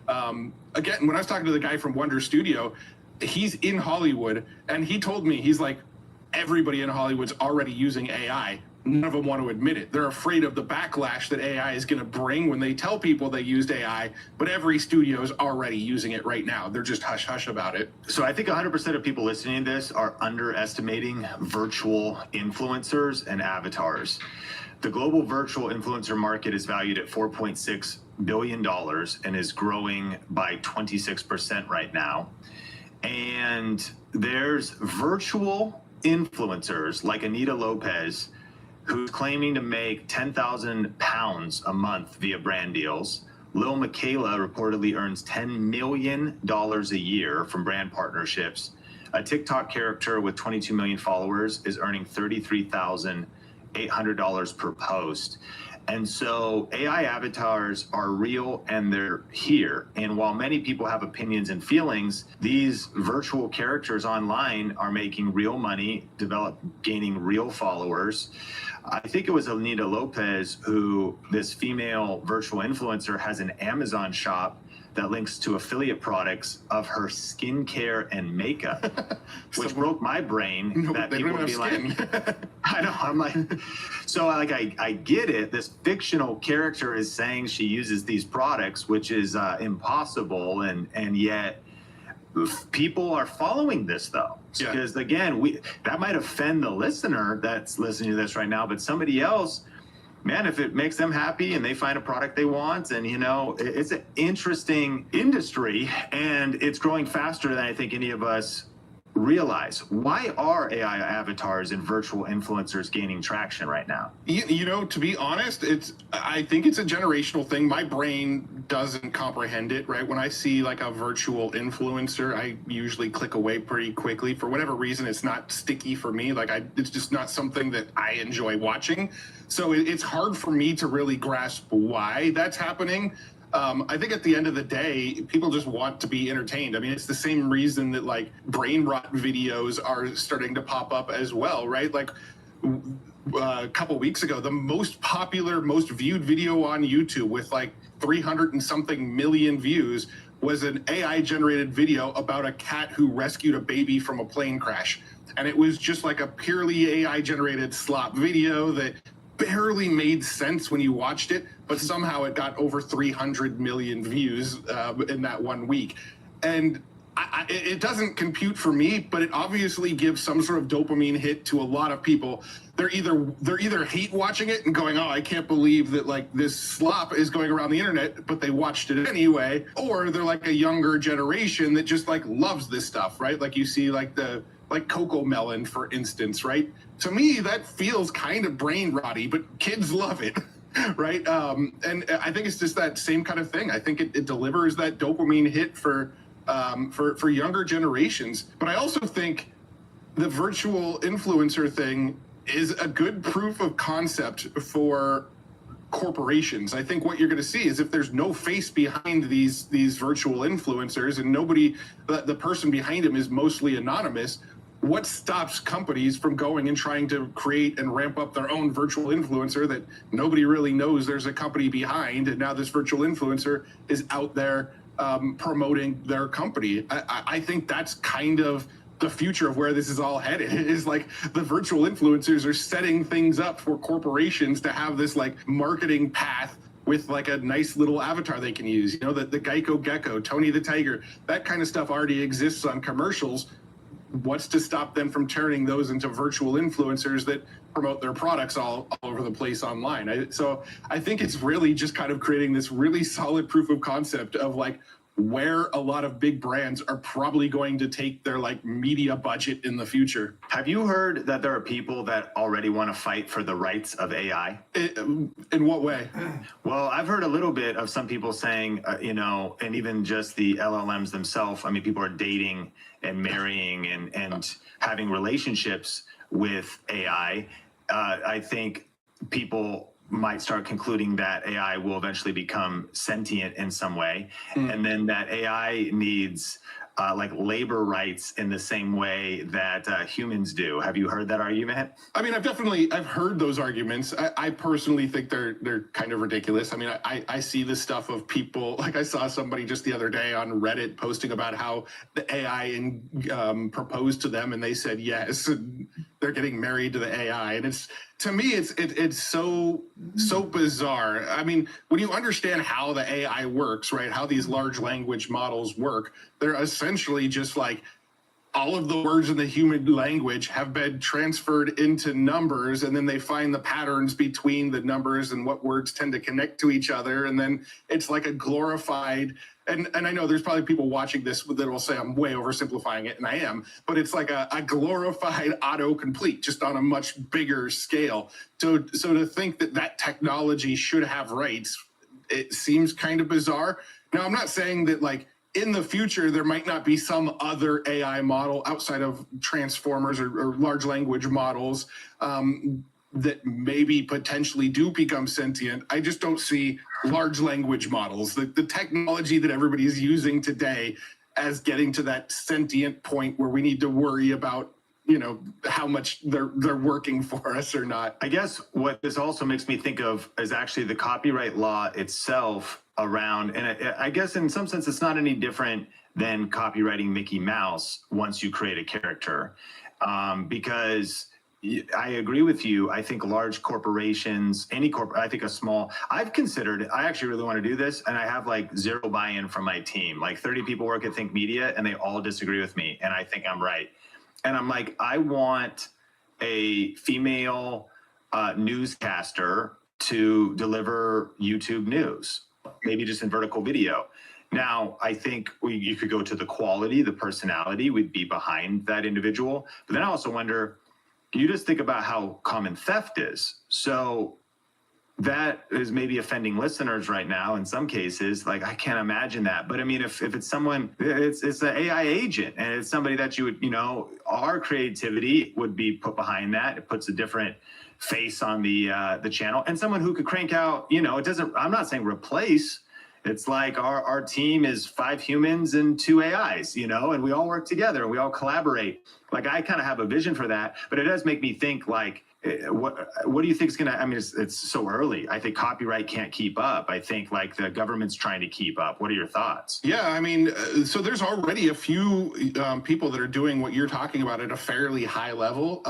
Again, when I was talking to the guy from Wonder Studio, he's in Hollywood, and he told me, he's like, everybody in Hollywood's already using AI. None of them want to admit it. They're afraid of the backlash that AI is going to bring when they tell people they used AI, but every studio is already using it right now. They're just hush-hush about it. So I think 100% of people listening to this are underestimating virtual influencers and avatars. The global virtual influencer market is valued at $4.6 billion and is growing by 26% right now. And there's virtual influencers like Anita Lopez, who's claiming to make 10,000 pounds a month via brand deals. Lil Miquela reportedly earns $10 million a year from brand partnerships. A TikTok character with 22 million followers is earning $33,800 per post. And so AI avatars are real and they're here. And while many people have opinions and feelings, these virtual characters online are making real money, gaining real followers. I think it was Anita Lopez who, this female virtual influencer, has an Amazon shop that links to affiliate products of her skincare and makeup, which broke my brain that people would be like, I know, I'm like, so like, I get it. This fictional character is saying she uses these products, which is impossible. And yet people are following this though. Yeah. Because again, that might offend the listener that's listening to this right now, but somebody else, man, if it makes them happy and they find a product they want, and it's an interesting industry and it's growing faster than I think any of us realize. Why are AI avatars and virtual influencers gaining traction right now? To be honest, I think it's a generational thing. My brain doesn't comprehend it, right? When I see like a virtual influencer, I usually click away pretty quickly. For whatever reason, it's not sticky for me. It's just not something that I enjoy watching. So it's hard for me to really grasp why that's happening. I think at the end of the day, people just want to be entertained. I mean, it's the same reason that like brain rot videos are starting to pop up as well, right? Like a couple weeks ago, the most popular, most viewed video on YouTube with like 300 and something million views was an AI generated video about a cat who rescued a baby from a plane crash. And it was just like a purely AI generated slop video that barely made sense when you watched it, but somehow it got over 300 million views in that 1 week. And it doesn't compute for me, but it obviously gives some sort of dopamine hit to a lot of people. They're either hate watching it and going, oh, I can't believe that like this slop is going around the internet, but they watched it anyway, or they're like a younger generation that just like loves this stuff, right? Like you see like Coco Melon, for instance, right? To me, that feels kind of brain rotty, but kids love it, right? And I think it's just that same kind of thing. I think it delivers that dopamine hit for younger generations. But I also think the virtual influencer thing is a good proof of concept for corporations. I think what you're going to see is if there's no face behind these virtual influencers and the person behind them is mostly anonymous, what stops companies from going and trying to create and ramp up their own virtual influencer that nobody really knows there's a company behind, and now this virtual influencer is out there promoting their company? I think that's kind of the future of where this is all headed. It is like the virtual influencers are setting things up for corporations to have this like marketing path with like a nice little avatar they can use. The Geico Gecko, Tony the Tiger, that kind of stuff already exists on commercials. What's to stop them from turning those into virtual influencers that promote their products all over the place online? So I think it's really just kind of creating this really solid proof of concept of like where a lot of big brands are probably going to take their like media budget in the future. Have you heard that there are people that already want to fight for the rights of AI? In what way? Well, I've heard a little bit of some people saying, and even just the LLMs themselves. I mean, people are dating and marrying and having relationships with AI. I think people might start concluding that AI will eventually become sentient in some way, and then that AI needs like labor rights in the same way that humans do. Have you heard that argument? I mean, I've heard those arguments. I personally think they're kind of ridiculous. I mean, I see this stuff of people, like I saw somebody just the other day on Reddit posting about how the AI proposed to them and they said yes, and they're getting married to the AI. And to me, it's so bizarre. I mean, when you understand how the AI works, right, how these large language models work, they're essentially just like all of the words in the human language have been transferred into numbers, and then they find the patterns between the numbers and what words tend to connect to each other. And then it's like a glorified, and I know there's probably people watching this that will say I'm way oversimplifying it, and I am, but it's like a glorified autocomplete, just on a much bigger scale. So to think that technology should have rights, it seems kind of bizarre. Now, I'm not saying that like in the future, there might not be some other AI model outside of transformers or large language models that maybe potentially do become sentient. I just don't see large language models, the technology that everybody's using today, as getting to that sentient point where we need to worry about, you know, how much they're working for us or not. I guess what this also makes me think of is actually the copyright law itself around, and I guess in some sense it's not any different than copywriting Mickey Mouse once you create a character, because I agree with you. I think large corporations, I think I actually really want to do this, and I have like zero buy-in from my team. Like 30 people work at Think Media and they all disagree with me, and I think I'm right. And I'm like, I want a female newscaster to deliver YouTube news, maybe just in vertical video. Now, I think you could go to the quality, the personality would be behind that individual. But then I also wonder, you just think about how common theft is. So that is maybe offending listeners right now in some cases. Like, I can't imagine that. But I mean, if it's someone, it's an AI agent, and it's somebody that you would, you know, our creativity would be put behind that. It puts a different face on the channel, and someone who could crank out, you know, it doesn't, I'm not saying replace. It's like our team is 5 humans and 2 AIs, you know, and we all work together and we all collaborate. Like, I kind of have a vision for that, but it does make me think, like, what do you think is going to, I mean, it's so early. I think copyright can't keep up. I think like the government's trying to keep up. What are your thoughts? Yeah, I mean, so there's already a few people that are doing what you're talking about at a fairly high level.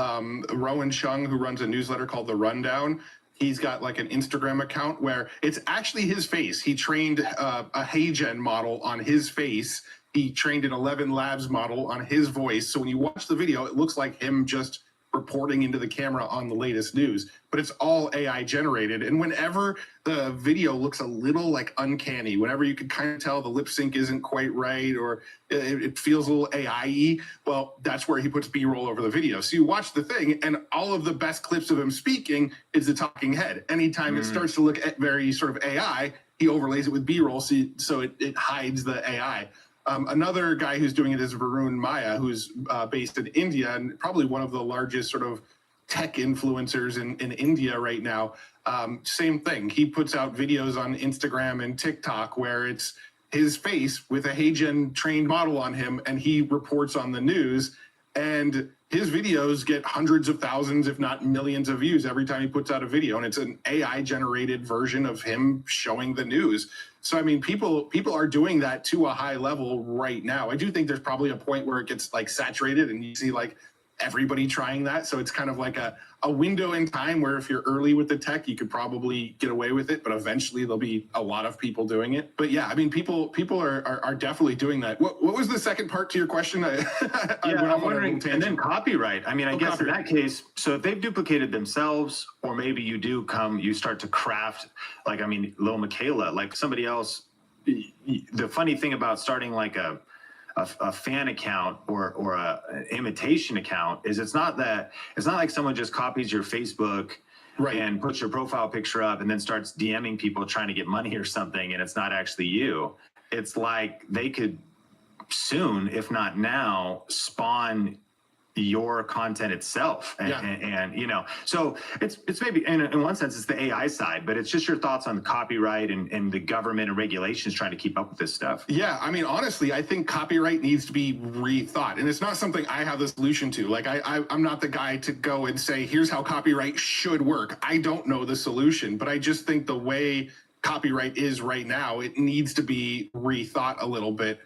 Rowan Chung, who runs a newsletter called The Rundown, he's got like an Instagram account where it's actually his face. He trained a HeyGen model on his face. He trained an 11 Labs model on his voice. So when you watch the video, it looks like him just reporting into the camera on the latest news, but it's all AI generated. And whenever the video looks a little like uncanny, whenever you can kind of tell the lip sync isn't quite right, or it feels a little AI-y, well, that's where he puts B-roll over the video. So you watch the thing, and all of the best clips of him speaking is the talking head. Anytime it starts to look very sort of AI, he overlays it with B-roll so it hides the AI. Another guy who's doing it is Varun Maya, who's based in India and probably one of the largest sort of tech influencers in India right now. Same thing. He puts out videos on Instagram and TikTok where it's his face with a HeyGen trained model on him, and he reports on the news. And his videos get hundreds of thousands, if not millions of views every time he puts out a video. And it's an AI generated version of him showing the news. So, I mean, people are doing that to a high level right now. I do think there's probably a point where it gets like saturated and you see like everybody trying that. So it's kind of like a window in time where if you're early with the tech, you could probably get away with it, but eventually there'll be a lot of people doing it. But yeah, I mean, people are definitely doing that. What was the second part to your question? I'm wondering, and then copyright. I mean, I guess copyright. In that case, so if they've duplicated themselves, or maybe you start to craft, like, I mean, Lil Michaela, like somebody else. The funny thing about starting like a fan account or an imitation account is it's not like someone just copies your Facebook and puts your profile picture up and then starts DMing people trying to get money or something, and it's not actually you. It's like they could soon, if not now, spawn your content itself. And, Yeah. and so it's maybe, in one sense, it's the AI side, but it's just your thoughts on the copyright and the government and regulations trying to keep up with this stuff. Yeah, I mean, honestly, I think copyright needs to be rethought, and it's not something I have the solution to. Like, I'm not the guy to go and say, here's how copyright should work. I don't know the solution, but I just think the way copyright is right now, it needs to be rethought a little bit,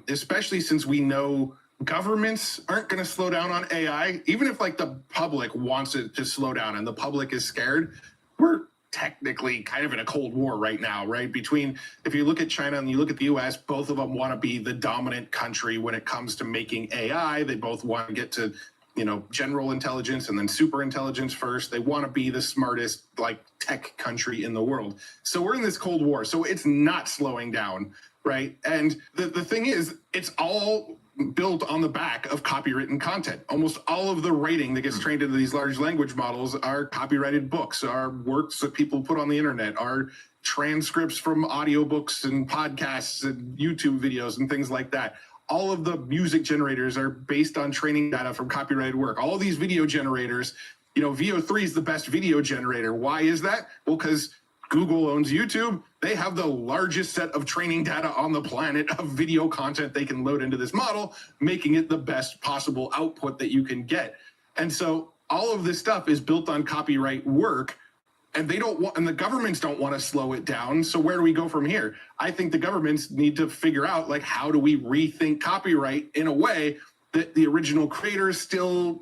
especially since we know governments aren't going to slow down on AI. Even if like the public wants it to slow down and the public is scared, we're technically kind of in a Cold War right now, right? Between, if you look at China and you look at the US, both of them want to be the dominant country when it comes to making AI. They both want to get to, general intelligence and then super intelligence first. They want to be the smartest like tech country in the world. So we're in this Cold War. So it's not slowing down, right? And the thing is, it's all built on the back of copywritten content. Almost all of the writing that gets trained into these large language models are copyrighted books, are works that people put on the internet, are transcripts from audiobooks and podcasts and YouTube videos and things like that. All of the music generators are based on training data from copyrighted work. All of these video generators, VO3 is the best video generator. Why is that? Well, because Google owns YouTube. They have the largest set of training data on the planet of video content they can load into this model, making it the best possible output that you can get. And so all of this stuff is built on copyright work, and and the governments don't want to slow it down. So where do we go from here? I think the governments need to figure out, like, how do we rethink copyright in a way that the original creators still,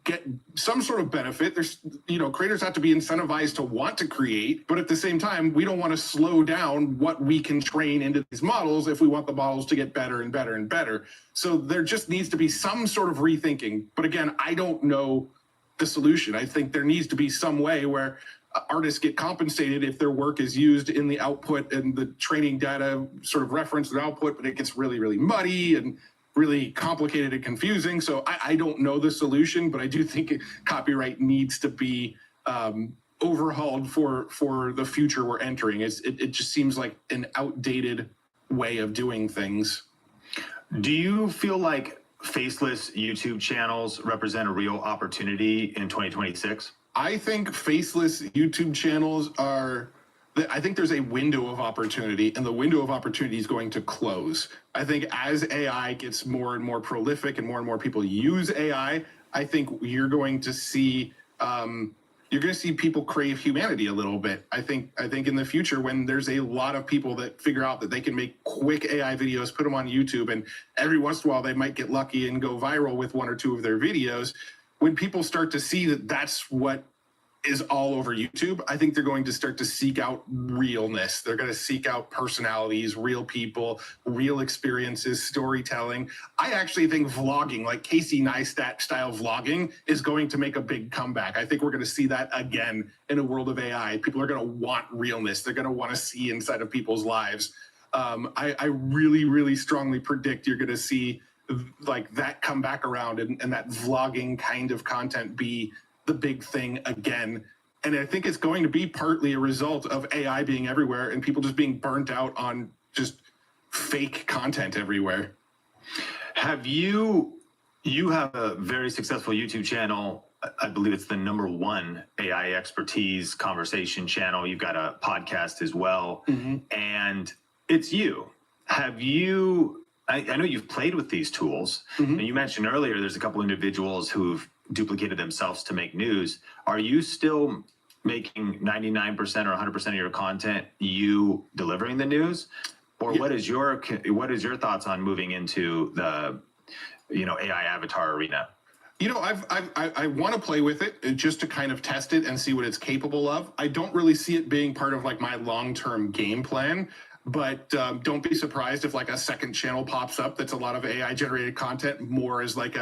get some sort of benefit. There's, creators have to be incentivized to want to create, but at the same time, we don't want to slow down what we can train into these models if we want the models to get better and better and better. So there just needs to be some sort of rethinking. But again, I don't know the solution. I think there needs to be some way where artists get compensated if their work is used in the output and the training data sort of reference the output, but it gets really, really muddy and really complicated and confusing. So I don't know the solution, but I do think copyright needs to be overhauled for the future we're entering. It just seems like an outdated way of doing things. Do you feel like faceless YouTube channels represent a real opportunity in 2026? I think faceless YouTube channels I think there's a window of opportunity, and the window of opportunity is going to close. I think as AI gets more and more prolific and more people use AI, I think you're going to see people crave humanity a little bit. I think in the future, when there's a lot of people that figure out that they can make quick AI videos, put them on YouTube, and every once in a while they might get lucky and go viral with one or two of their videos. When people start to see that that's what is all over YouTube, I think they're going to start to seek out realness. They're going to seek out personalities, real people, real experiences, storytelling. I actually think vlogging, like Casey Neistat style vlogging, is going to make a big comeback. I think we're going to see that again in a world of AI. People are going to want realness. They're going to want to see inside of people's lives. I really, really strongly predict you're going to see like that come back around and that vlogging kind of content be the big thing again. And I think it's going to be partly a result of AI being everywhere and people just being burnt out on just fake content everywhere. You have a very successful YouTube channel. I believe it's the #1 AI expertise conversation channel. You've got a podcast as well. Mm-hmm. And it's you. I know you've played with these tools. Mm-hmm. And you mentioned earlier, there's a couple individuals who've duplicated themselves to make news. Are you still making 99% or 100% of your content you delivering the news? Or yeah. What is your thoughts on moving into the AI avatar arena? I want to play with it just to kind of test it and see what it's capable of. I don't really see it being part of like my long-term game plan. But don't be surprised if like a second channel pops up that's a lot of AI generated content, more as like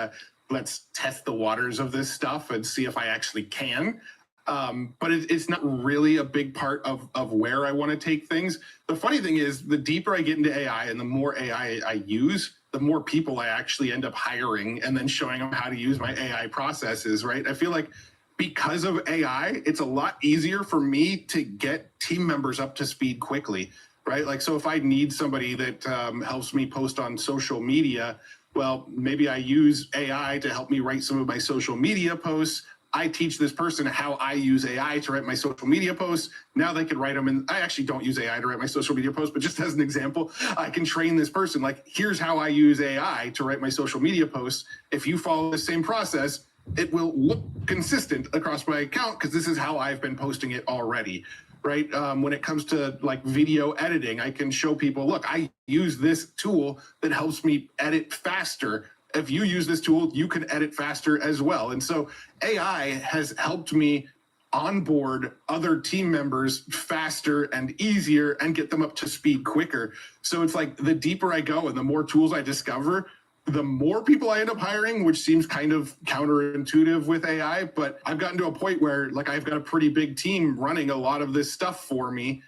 let's test the waters of this stuff and see if I actually can. But it's not really a big part of where I want to take things. The funny thing is, the deeper I get into AI and the more AI I use, the more people I actually end up hiring and then showing them how to use my AI processes, right? I feel like because of AI, it's a lot easier for me to get team members up to speed quickly. Right? Like, so if I need somebody that helps me post on social media, well, maybe I use AI to help me write some of my social media posts. I teach this person how I use AI to write my social media posts. Now they can write them. And I actually don't use AI to write my social media posts, but just as an example, I can train this person, like, here's how I use AI to write my social media posts. If you follow the same process, it will look consistent across my account because this is how I've been posting it already. Right. When it comes to like video editing, I can show people, look, I use this tool that helps me edit faster. If you use this tool, you can edit faster as well. And so AI has helped me onboard other team members faster and easier and get them up to speed quicker. So it's like the deeper I go and the more tools I discover, the more people I end up hiring, which seems kind of counterintuitive with AI, but I've gotten to a point where like I've got a pretty big team running a lot of this stuff for me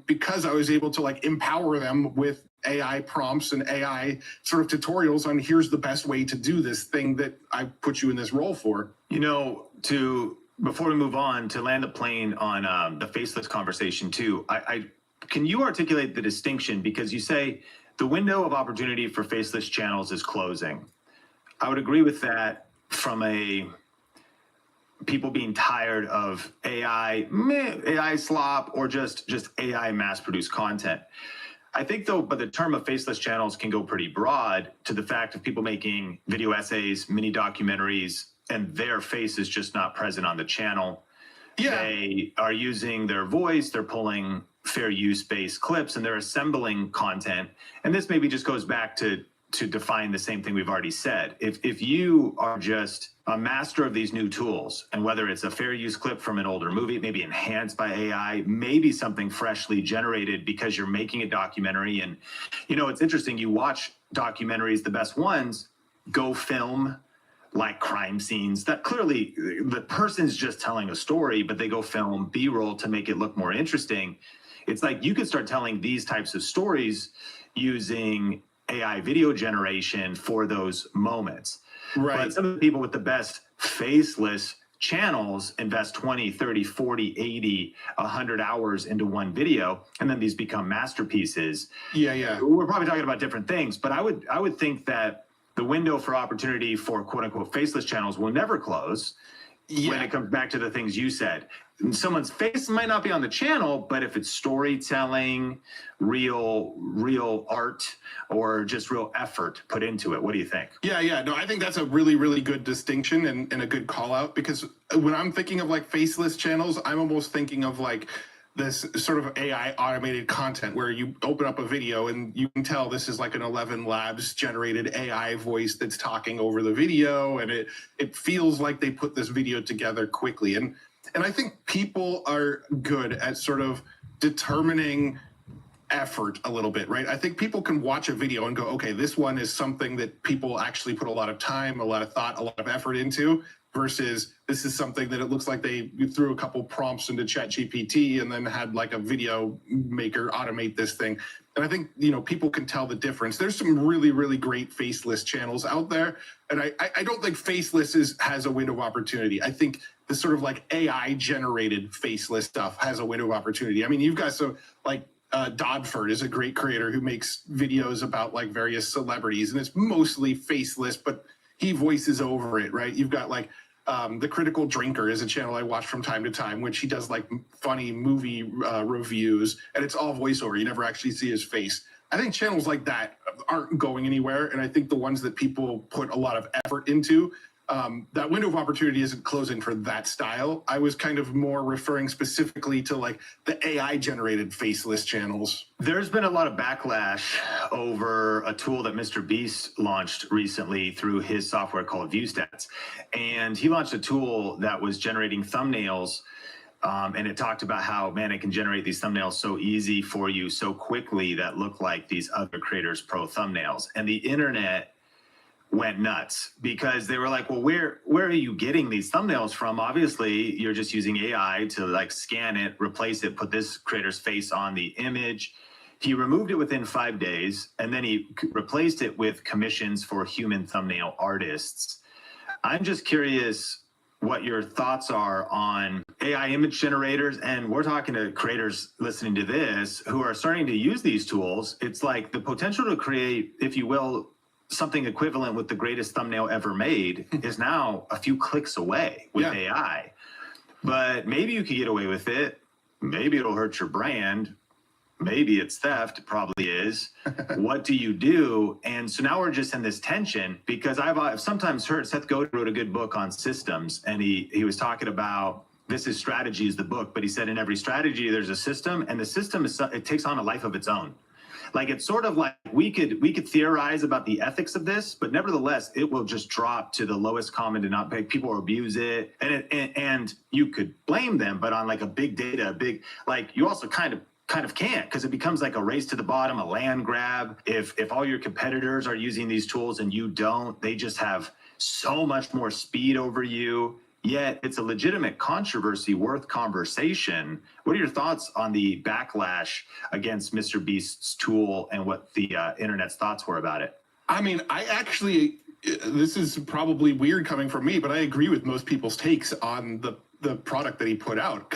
because I was able to like empower them with AI prompts and AI sort of tutorials on here's the best way to do this thing that I put you in this role for. You know, before we move on, to land the plane on the faceless conversation too, can you articulate the distinction? Because you say the window of opportunity for faceless channels is closing. I would agree with that from people being tired of AI slop or just AI mass-produced content. I think though, but the term of faceless channels can go pretty broad to the fact of people making video essays, mini documentaries, and their face is just not present on the channel. Yeah. They are using their voice, they're pulling fair use-based clips, and they're assembling content. And this maybe just goes back to define the same thing we've already said. If you are just a master of these new tools, and whether it's a fair use clip from an older movie, maybe enhanced by AI, maybe something freshly generated because you're making a documentary. And, you know, it's interesting, you watch documentaries, the best ones, go film like crime scenes that clearly the person's just telling a story, but they go film B-roll to make it look more interesting. It's like you could start telling these types of stories using AI video generation for those moments. Right. But some of the people with the best faceless channels invest 20, 30, 40, 80, 100 hours into one video, and then these become masterpieces. Yeah. We're probably talking about different things, but I would think that the window for opportunity for quote unquote faceless channels will never close. Yeah. When it comes back to the things you said. Someone's face might not be on the channel, but if it's storytelling, real art, or just real effort put into it, what do you think? Yeah. No, I think that's a really, really good distinction and a good call out, because when I'm thinking of like faceless channels, I'm almost thinking of like this sort of AI automated content where you open up a video and you can tell this is like an 11 Labs generated AI voice that's talking over the video, and it feels like they put this video together quickly. And I think people are good at sort of determining effort a little bit, right? I think people can watch a video and go, okay, this one is something that people actually put a lot of time, a lot of thought, a lot of effort into, versus this is something that it looks like they threw a couple prompts into ChatGPT and then had like a video maker automate this thing. And I think, you know, people can tell the difference. There's some really, really great faceless channels out there. And I don't think faceless has a window of opportunity. I think the sort of like AI generated faceless stuff has a window of opportunity. I mean, you've got some like Dodford is a great creator who makes videos about like various celebrities, and it's mostly faceless, but he voices over it, right? You've got like The Critical Drinker is a channel I watch from time to time, which he does like funny movie reviews, and it's all voiceover. You never actually see his face. I think channels like that aren't going anywhere, and I think the ones that people put a lot of effort into, that window of opportunity isn't closing for that style. I was kind of more referring specifically to like the AI generated faceless channels. There's been a lot of backlash over a tool that Mr. Beast launched recently through his software called ViewStats. And he launched a tool that was generating thumbnails. And it talked about how, man, it can generate these thumbnails so easy for you so quickly that look like these other creators' pro thumbnails. And the internet went nuts because they were like, well, where are you getting these thumbnails from? Obviously, you're just using AI to like scan it, replace it, put this creator's face on the image. He removed it within 5 days, and then he replaced it with commissions for human thumbnail artists. I'm just curious what your thoughts are on AI image generators. And we're talking to creators listening to this who are starting to use these tools. It's like the potential to create, if you will, something equivalent with the greatest thumbnail ever made is now a few clicks away with AI. But maybe you could get away with it. Maybe it'll hurt your brand. Maybe it's theft. It probably is. What do you do? And so now we're just in this tension, because I've sometimes heard Seth Godin wrote a good book on systems, and he was talking about, this is Strategy is the book, but he said in every strategy there's a system, and the system it takes on a life of its own. Like, it's sort of like we could theorize about the ethics of this, but nevertheless, it will just drop to the lowest common denominator. People will abuse it, and you could blame them, but on like a big data, like you also kind of can't, because it becomes like a race to the bottom, a land grab. If all your competitors are using these tools and you don't, they just have so much more speed over you. Yet it's a legitimate controversy worth conversation. What are your thoughts on the backlash against Mr. Beast's tool and what the internet's thoughts were about it? I mean, this is probably weird coming from me, but I agree with most people's takes on the product that he put out.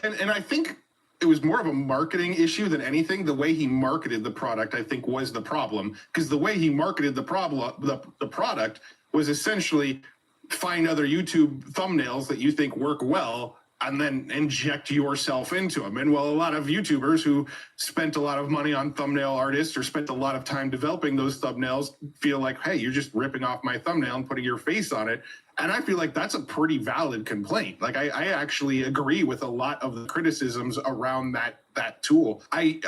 And I think it was more of a marketing issue than anything. The way he marketed the product, I think, was the problem. Because the way he marketed the product was essentially find other YouTube thumbnails that you think work well and then inject yourself into them. And while a lot of YouTubers who spent a lot of money on thumbnail artists or spent a lot of time developing those thumbnails feel like, hey, you're just ripping off my thumbnail and putting your face on it. And I feel like that's a pretty valid complaint. Like, I actually agree with a lot of the criticisms around that tool. I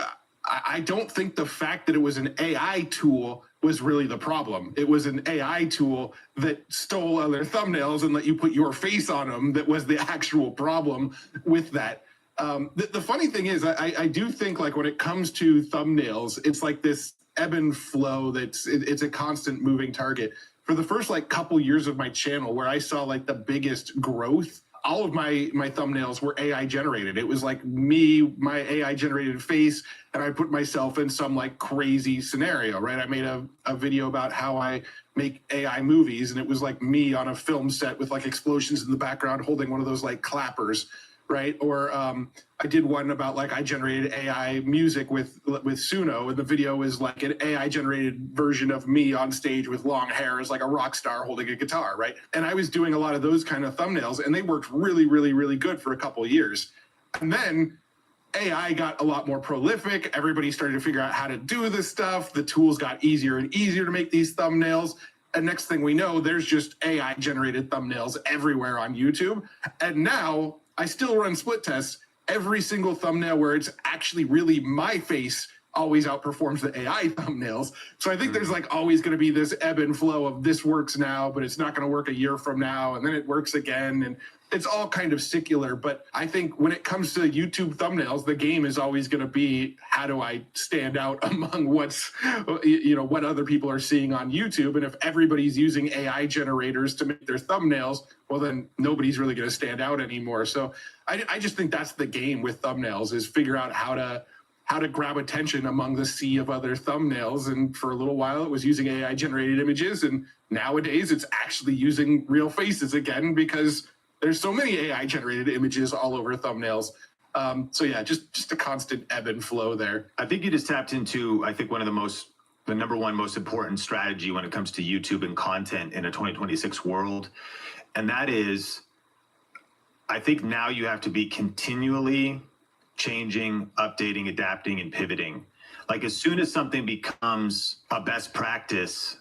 don't think the fact that it was an AI tool was really the problem. It was an AI tool that stole other thumbnails and let you put your face on them that was the actual problem with that. The funny thing is, I do think, like, when it comes to thumbnails, it's like this ebb and flow it's a constant moving target. For the first like couple years of my channel, where I saw like the biggest growth, all of my thumbnails were AI generated. It was like me, my AI generated face, and I put myself in some like crazy scenario, right? I made a video about how I make AI movies, and it was like me on a film set with like explosions in the background holding one of those like clappers, right? Or I did one about like I generated AI music with Suno, and the video is like an AI generated version of me on stage with long hair as like a rock star holding a guitar, right? And I was doing a lot of those kind of thumbnails, and they worked really, really, really good for a couple of years. And then AI got a lot more prolific. Everybody started to figure out how to do this stuff. The tools got easier and easier to make these thumbnails. And next thing we know, there's just AI generated thumbnails everywhere on YouTube. And now I still run split tests. Every single thumbnail where it's actually really my face always outperforms the AI thumbnails. So I think there's like always going to be this ebb and flow of this works now, but it's not going to work a year from now, and then it works again. And it's all kind of secular. But I think when it comes to YouTube thumbnails, the game is always going to be, how do I stand out among what other people are seeing on YouTube? And if everybody's using AI generators to make their thumbnails, well, then nobody's really going to stand out anymore. So I just think that's the game with thumbnails, is figure out how to grab attention among the sea of other thumbnails. And for a little while it was using AI generated images, and nowadays it's actually using real faces again, because there's so many AI generated images all over thumbnails. So yeah, just a constant ebb and flow there. I think you just tapped into, I think, the number one most important strategy when it comes to YouTube and content in a 2026 world. And that is, I think now you have to be continually changing, updating, adapting, and pivoting. Like, as soon as something becomes a best practice,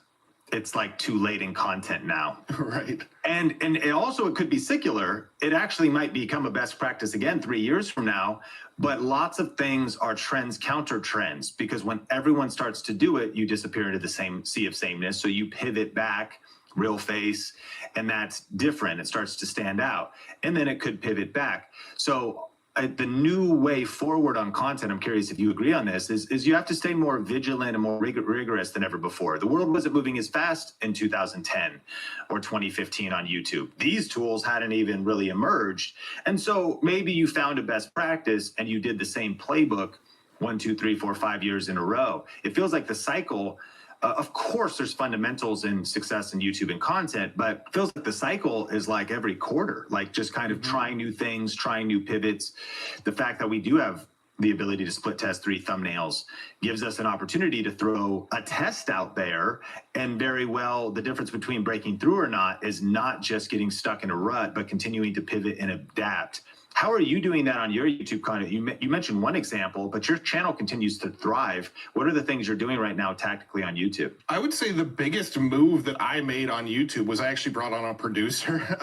it's like too late in content now. Right. And it could be secular. It actually might become a best practice again 3 years from now. But lots of things are trends, counter trends, because when everyone starts to do it, you disappear into the same sea of sameness. So you pivot back, real face, and that's different. It starts to stand out. And then it could pivot back. So the new way forward on content, I'm curious if you agree on this, is you have to stay more vigilant and more rigorous than ever before. The world wasn't moving as fast in 2010 or 2015 on YouTube. These tools hadn't even really emerged. And so maybe you found a best practice and you did the same playbook 1, 2, 3, 4, 5 years in a row. It feels like the cycle. Of course, there's fundamentals in success in YouTube and content, but it feels like the cycle is like every quarter, like just kind of trying new things, trying new pivots. The fact that we do have the ability to split test 3 thumbnails gives us an opportunity to throw a test out there. And very well, the difference between breaking through or not is not just getting stuck in a rut, but continuing to pivot and adapt. How are you doing that on your YouTube content? You mentioned one example, but your channel continues to thrive. What are the things you're doing right now tactically on YouTube? I would say the biggest move that I made on YouTube was I actually brought on a producer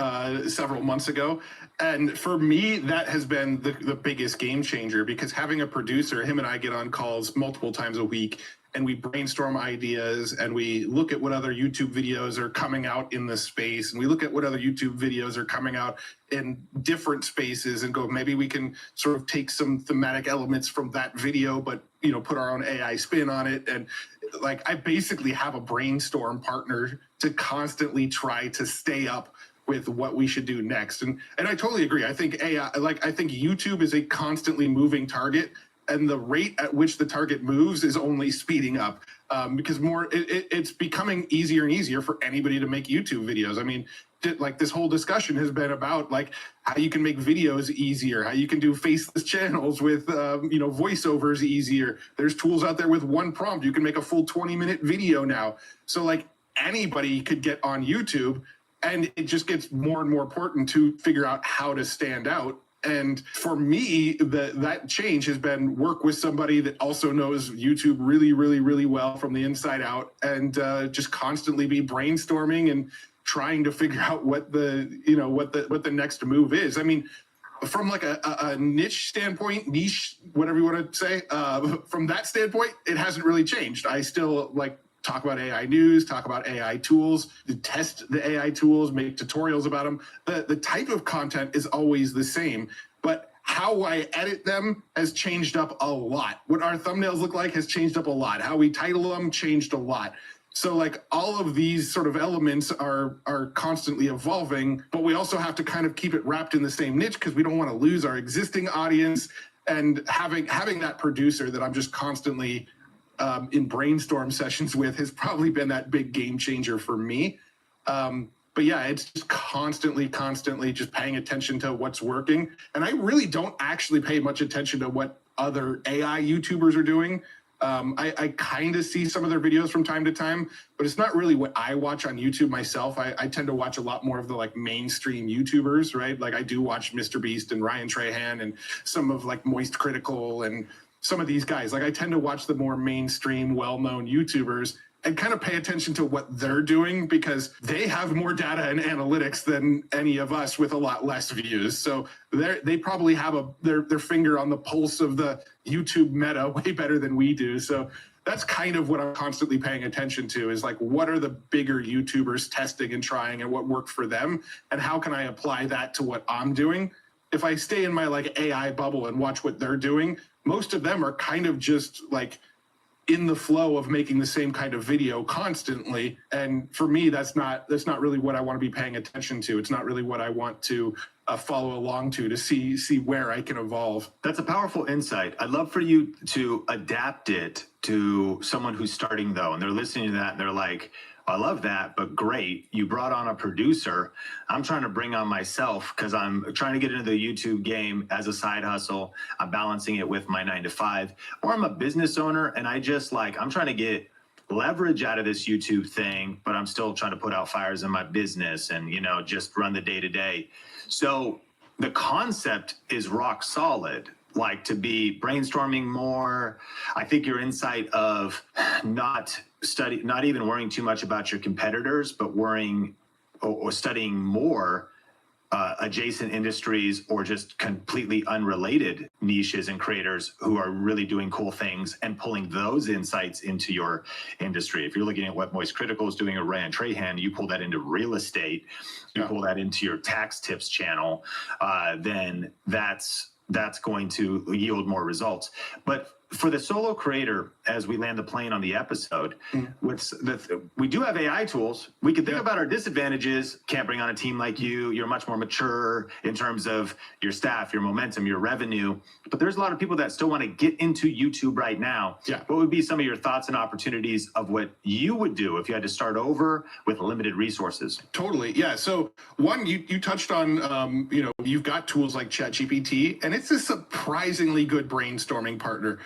several months ago. And for me, that has been the biggest game changer, because having a producer, him and I get on calls multiple times a week, and we brainstorm ideas, and we look at what other YouTube videos are coming out in this space, and we look at what other YouTube videos are coming out in different spaces and go, maybe we can sort of take some thematic elements from that video, but put our own AI spin on it. And like, I basically have a brainstorm partner to constantly try to stay up with what we should do next. And I totally agree. I think AI, I think YouTube is a constantly moving target, and the rate at which the target moves is only speeding up, because it's becoming easier and easier for anybody to make YouTube videos. I mean, like, this whole discussion has been about like how you can make videos easier, how you can do faceless channels with voiceovers easier. There's tools out there with one prompt. You can make a full 20-minute video now. So like, anybody could get on YouTube, and it just gets more and more important to figure out how to stand out. And for me, that change has been work with somebody that also knows YouTube really, really, really well from the inside out, and just constantly be brainstorming and trying to figure out what the next move is. I mean, from like a niche, whatever you want to say, from that standpoint, it hasn't really changed. I still like talk about AI news, talk about AI tools, test the AI tools, make tutorials about them. The type of content is always the same, but how I edit them has changed up a lot. What our thumbnails look like has changed up a lot. How we title them changed a lot. So like, all of these sort of elements are constantly evolving, but we also have to kind of keep it wrapped in the same niche, because we don't want to lose our existing audience. And having that producer that I'm just constantly in brainstorm sessions with has probably been that big game changer for me. But yeah, it's just constantly just paying attention to what's working. And I really don't actually pay much attention to what other AI YouTubers are doing. I kind of see some of their videos from time to time, but it's not really what I watch on YouTube myself. I tend to watch a lot more of the like mainstream YouTubers, right? Like, I do watch Mr. Beast and Ryan Trahan and some of like Moist Critical and some of these guys. Like, I tend to watch the more mainstream, well-known YouTubers and kind of pay attention to what they're doing, because they have more data and analytics than any of us with a lot less views. So they probably have their finger on the pulse of the YouTube meta way better than we do. So that's kind of what I'm constantly paying attention to, is like, what are the bigger YouTubers testing and trying, and what worked for them, and how can I apply that to what I'm doing? If I stay in my like AI bubble and watch what they're doing, most of them are kind of just like in the flow of making the same kind of video constantly. And for me, that's not really what I want to be paying attention to. It's not really what I want to follow along to see where I can evolve. That's a powerful insight. I'd love for you to adapt it to someone who's starting, though, and they're listening to that and they're like, I love that, but great, you brought on a producer. I'm trying to bring on myself because I'm trying to get into the YouTube game as a side hustle. I'm balancing it with my 9-to-5, or I'm a business owner and I'm trying to get leverage out of this YouTube thing, but I'm still trying to put out fires in my business and, just run the day to day. So the concept is rock solid. Like, to be brainstorming more. I think your insight of not even worrying too much about your competitors, but worrying or studying more adjacent industries or just completely unrelated niches and creators who are really doing cool things, and pulling those insights into your industry. If you're looking at what Moist Critical is doing, or Ryan Trahan, you pull that into real estate, you pull that into your tax tips channel, then that's going to yield more results. But for the solo creator, as we land the plane on the episode, we do have AI tools. We can think about our disadvantages. Can't bring on a team like you. You're much more mature in terms of your staff, your momentum, your revenue. But there's a lot of people that still want to get into YouTube right now. Yeah. What would be some of your thoughts and opportunities of what you would do if you had to start over with limited resources? Totally. Yeah. So one, you touched on, you've got tools like ChatGPT, and it's a surprisingly good brainstorming partner.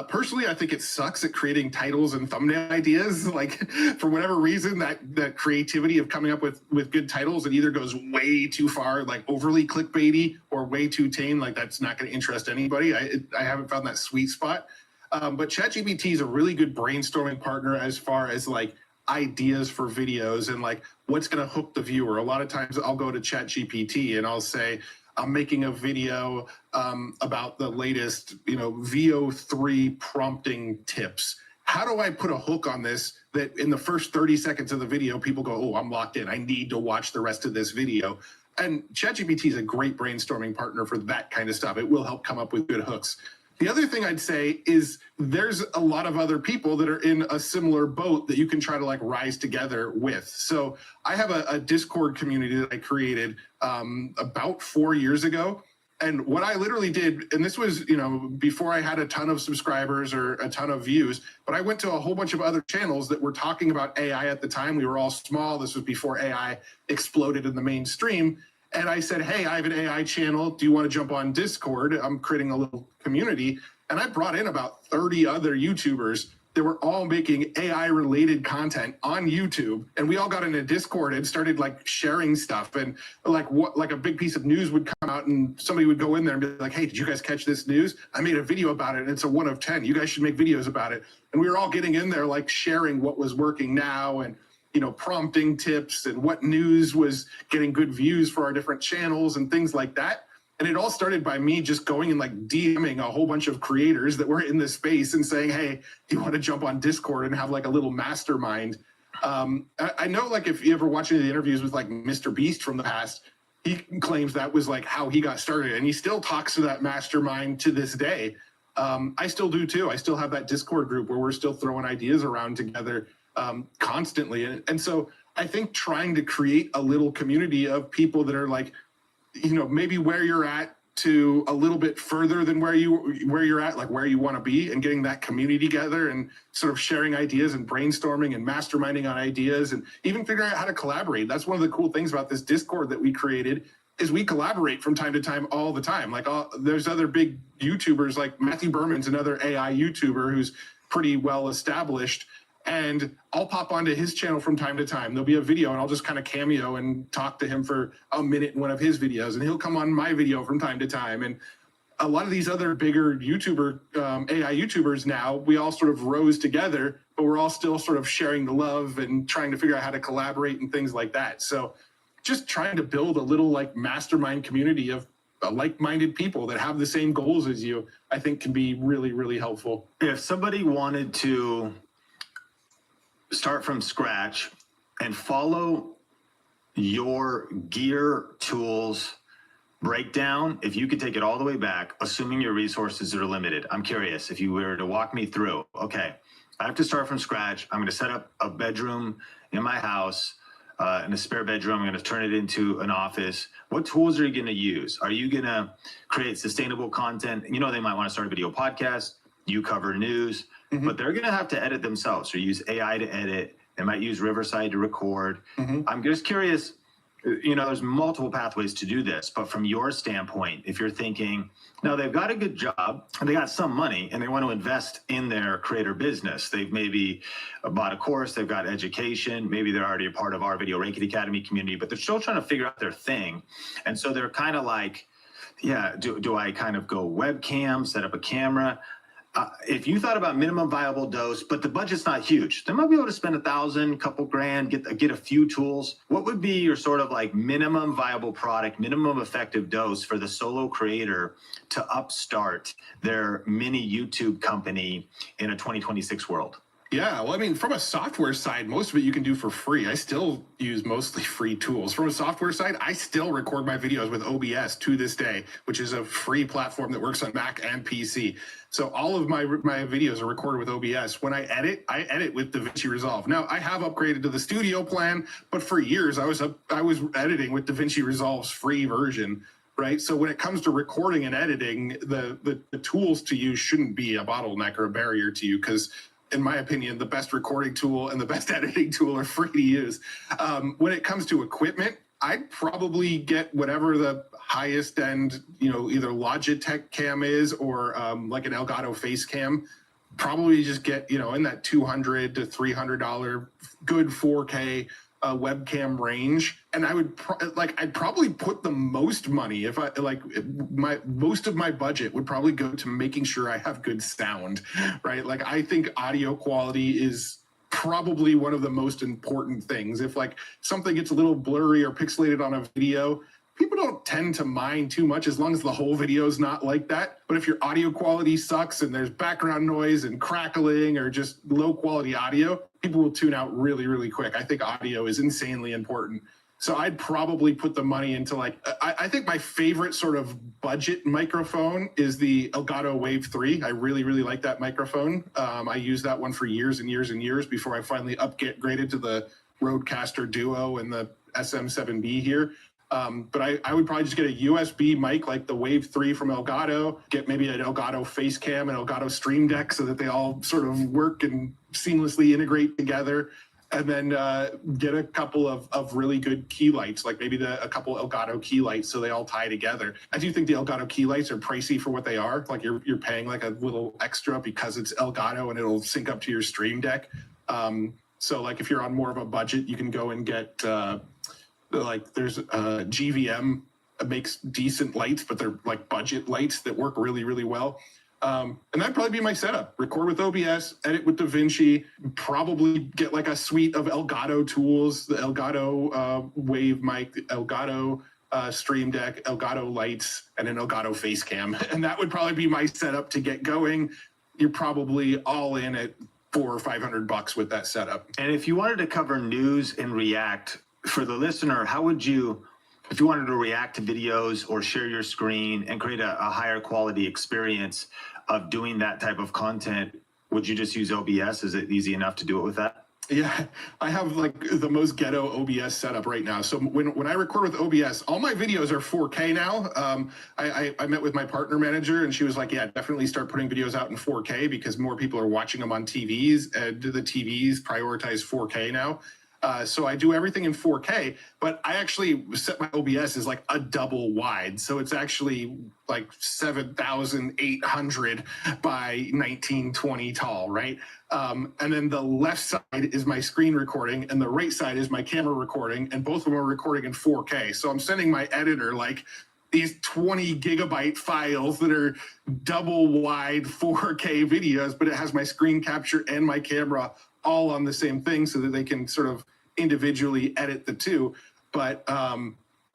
Personally, I think it sucks at creating titles and thumbnail ideas. Like, for whatever reason, that creativity of coming up with good titles, it either goes way too far, like overly clickbaity, or way too tame. Like, that's not going to interest anybody. I haven't found that sweet spot. But ChatGPT is a really good brainstorming partner as far as like ideas for videos and like what's going to hook the viewer. A lot of times I'll go to ChatGPT and I'll say, I'm making a video about the latest, VO3 prompting tips. How do I put a hook on this that in the first 30 seconds of the video, people go, oh, I'm locked in. I need to watch the rest of this video. And ChatGPT is a great brainstorming partner for that kind of stuff. It will help come up with good hooks. The other thing I'd say is there's a lot of other people that are in a similar boat that you can try to like rise together with. So I have a Discord community that I created about 4 years ago. And what I literally did, and this was, before I had a ton of subscribers or a ton of views, but I went to a whole bunch of other channels that were talking about AI at the time. We were all small. This was before AI exploded in the mainstream. And I said, hey, I have an AI channel. Do you want to jump on Discord? I'm creating a little community. And I brought in about 30 other YouTubers that were all making AI related content on YouTube. And we all got into Discord and started like sharing stuff. And like a big piece of news would come out and somebody would go in there and be like, hey, did you guys catch this news? I made a video about it and it's a 1 of 10. You guys should make videos about it. And we were all getting in there, like sharing what was working now and prompting tips and what news was getting good views for our different channels and things like that. And it all started by me just going and like DMing a whole bunch of creators that were in this space and saying, hey, do you want to jump on Discord and have like a little mastermind? I know, like, if you ever watch any of the interviews with like Mr. Beast from the past, he claims that was like how he got started, and he still talks to that mastermind to this day. I still do too. I still have that Discord group where we're still throwing ideas around together constantly. And so I think trying to create a little community of people that are like, maybe where you're at to a little bit further than where you're at, like where you want to be, and getting that community together and sort of sharing ideas and brainstorming and masterminding on ideas and even figuring out how to collaborate. That's one of the cool things about this Discord that we created is we collaborate from time to time all the time. Like there's other big YouTubers, like Matthew Berman's another AI YouTuber who's pretty well established. And I'll pop onto his channel from time to time. There'll be a video and I'll just kind of cameo and talk to him for a minute in one of his videos. And he'll come on my video from time to time. And a lot of these other bigger AI YouTubers now, we all sort of rose together, but we're all still sort of sharing the love and trying to figure out how to collaborate and things like that. So just trying to build a little like mastermind community of like-minded people that have the same goals as you, I think can be really, really helpful. If somebody wanted to start from scratch and follow your gear tools breakdown, if you could take it all the way back, assuming your resources are limited, I'm curious if you were to walk me through, okay, I have to start from scratch. I'm going to set up a bedroom in my house, in a spare bedroom. I'm going to turn it into an office. What tools are you going to use? Are you going to create sustainable content? They might want to start a video podcast. You cover news. But they're going to have to edit themselves or use AI to edit. They might use Riverside to record. I'm just curious, there's multiple pathways to do this. But from your standpoint, if you're thinking, no, they've got a good job and they got some money and they want to invest in their creator business. They've maybe bought a course, they've got education, maybe they're already a part of our Video Ranking Academy community, but they're still trying to figure out their thing. And so they're kind of like, yeah, do I kind of go webcam, set up a camera? If you thought about minimum viable dose, but the budget's not huge, they might be able to spend $1,000, couple grand, get a few tools. What would be your sort of like minimum viable product, minimum effective dose for the solo creator to upstart their mini YouTube company in a 2026 world? Yeah, well, I mean, from a software side, most of it you can do for free. I still use mostly free tools. From a software side, I still record my videos with OBS to this day, which is a free platform that works on Mac and PC. So all of my videos are recorded with OBS. When I edit with DaVinci Resolve. Now, I have upgraded to the studio plan, but for years I was editing with DaVinci Resolve's free version. Right. So when it comes to recording and editing, the tools to use shouldn't be a bottleneck or a barrier to you, because in my opinion, the best recording tool and the best editing tool are free to use. When it comes to equipment, I'd probably get whatever the highest end, either Logitech cam is or like an Elgato face cam. Probably just get, in that $200 to $300 good 4K webcam range. And I would I'd probably put the most money, if I most of my budget would probably go to making sure I have good sound, right? Like, I think audio quality is probably one of the most important things. If something gets a little blurry or pixelated on a video, people don't tend to mind too much as long as the whole video is not like that. But if your audio quality sucks and there's background noise and crackling or just low quality audio, people will tune out really, really quick. I think audio is insanely important. So I'd probably put the money into I think my favorite sort of budget microphone is the Elgato Wave 3. I really, really like that microphone. I used that one for years and years and years before I finally upgraded to the Rodecaster Duo and the SM7B here. But I would probably just get a USB mic like the Wave 3 from Elgato, get maybe an Elgato face cam and Elgato Stream Deck so that they all sort of work and seamlessly integrate together. And then get a couple of really good key lights, like maybe a couple Elgato key lights so they all tie together. I do think the Elgato key lights are pricey for what they are. Like you're paying like a little extra because it's Elgato and it'll sync up to your Stream Deck. So like if you're on more of a budget, you can go and get there's GVM makes decent lights, but they're like budget lights that work really, really well. And that'd probably be my setup. Record with OBS, edit with DaVinci, probably get like a suite of Elgato tools, the Elgato Wave mic, the Elgato Stream Deck, Elgato lights, and an Elgato face cam. And that would probably be my setup to get going. You're probably all in at $400 or $500 with that setup. And if you wanted to cover news and react, for the listener, how would you, if you wanted to react to videos or share your screen and create a higher quality experience of doing that type of content, would you just use OBS? Is it easy enough to do it with that? Yeah, I have like the most ghetto OBS setup right now. So when I record with OBS, all my videos are 4K now. I met with my partner manager and she was like, yeah, definitely start putting videos out in 4K because more people are watching them on TVs, and the TVs prioritize 4K now. So I do everything in 4K, but I actually set my OBS as like a double wide. So it's actually like 7,800 by 1920 tall, right? And then the left side is my screen recording and the right side is my camera recording, and both of them are recording in 4K. So I'm sending my editor like these 20 gigabyte files that are double wide 4K videos, but it has my screen capture and my camera all on the same thing so that they can sort of individually edit the two. But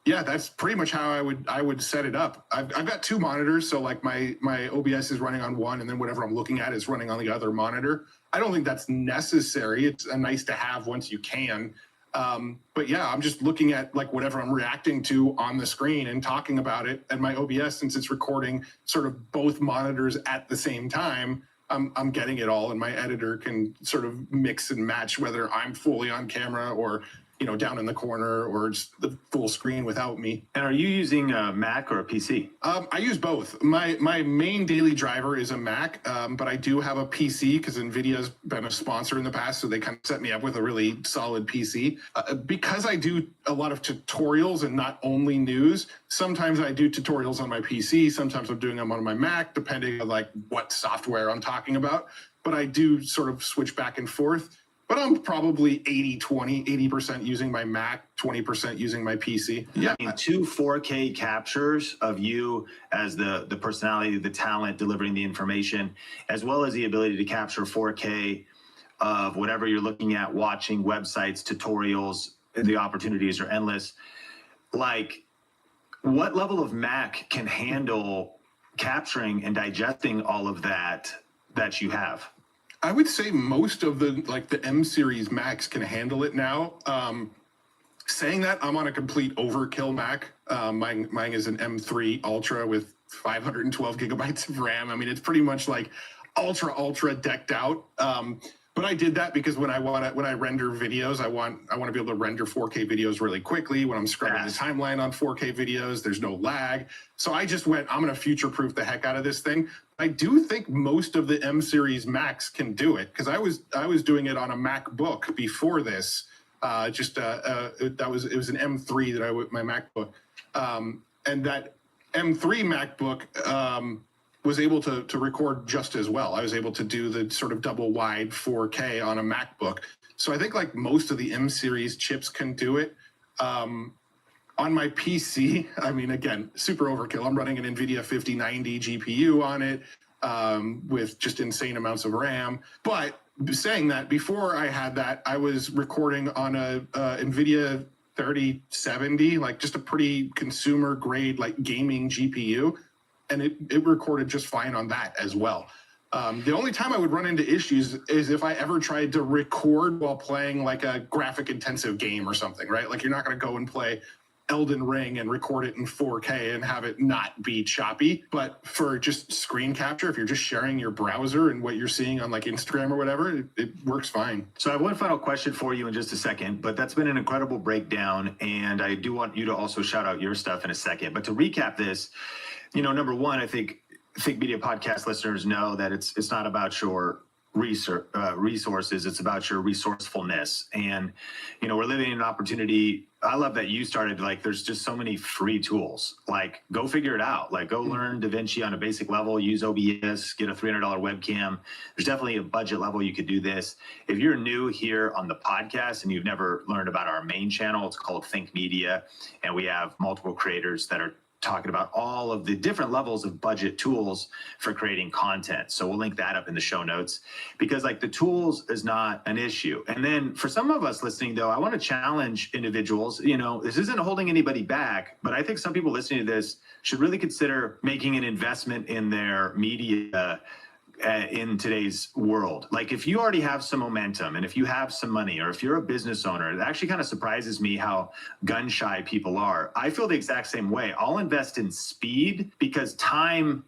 yeah, that's pretty much how I would set it up. I've got two monitors, so like my OBS is running on one and then whatever I'm looking at is running on the other monitor. I don't think that's necessary. It's a nice to have once you can. But yeah, I'm just looking at like whatever I'm reacting to on the screen and talking about it. And my OBS, since it's recording sort of both monitors at the same time, I'm getting it all, and my editor can sort of mix and match whether I'm fully on camera or, down in the corner or just the full screen without me. And are you using a Mac or a PC? I use both. My main daily driver is a Mac, but I do have a PC because NVIDIA's been a sponsor in the past, so they kind of set me up with a really solid PC. Because I do a lot of tutorials and not only news, sometimes I do tutorials on my PC, sometimes I'm doing them on my Mac, depending on like what software I'm talking about. But I do sort of switch back and forth. But I'm probably 80-20, 80% using my Mac, 20% using my PC. Yeah. I mean, 2 4K captures of you as the personality, the talent, delivering the information, as well as the ability to capture 4K of whatever you're looking at, watching, websites, tutorials, the opportunities are endless. Like, what level of Mac can handle capturing and digesting all of that you have? I would say most of the M series Macs can handle it now. Saying that, I'm on a complete overkill Mac. Mine is an M3 Ultra with 512 gigabytes of RAM. I mean, it's pretty much like ultra decked out. But I did that because when I render videos, I want to be able to render 4K videos really quickly. When I'm scrubbing the timeline on 4K videos, there's no lag. So I just went, I'm going to future-proof the heck out of this thing. I do think most of the M series Macs can do it, because I was doing it on a MacBook before this. It was an M3 that my MacBook, and that M3 MacBook was able to record just as well. I was able to do the sort of double wide 4K on a MacBook. So I think like most of the M series chips can do it. On my PC, I mean, again, super overkill. I'm running an NVIDIA 5090 GPU on it with just insane amounts of RAM. But saying that, before I had that, I was recording on a NVIDIA 3070, like just a pretty consumer grade, like gaming GPU. And it recorded just fine on that as well. The only time I would run into issues is if I ever tried to record while playing like a graphic intensive game or something, right? Like you're not going to go and play Elden Ring and record it in 4K and have it not be choppy. But for just screen capture, if you're just sharing your browser and what you're seeing on like Instagram or whatever, it works fine. So I have one final question for you in just a second, but that's been an incredible breakdown. And I do want you to also shout out your stuff in a second. But to recap this, number one, I think Think Media podcast listeners know that it's not about your resources, it's about your resourcefulness. And we're living in an opportunity. I love that you started, like, there's just so many free tools. Like, go figure it out. Like, go learn DaVinci on a basic level, use OBS, get a $300 webcam. There's definitely a budget level you could do this. If you're new here on the podcast and you've never learned about our main channel, it's called Think Media, and we have multiple creators that are talking about all of the different levels of budget tools for creating content. So we'll link that up in the show notes, because like the tools is not an issue. And then for some of us listening though, I want to challenge individuals, this isn't holding anybody back, but I think some people listening to this should really consider making an investment in their media in today's world. Like if you already have some momentum and if you have some money, or if you're a business owner, it actually kind of surprises me how gun shy people are. I feel the exact same way. I'll invest in speed because time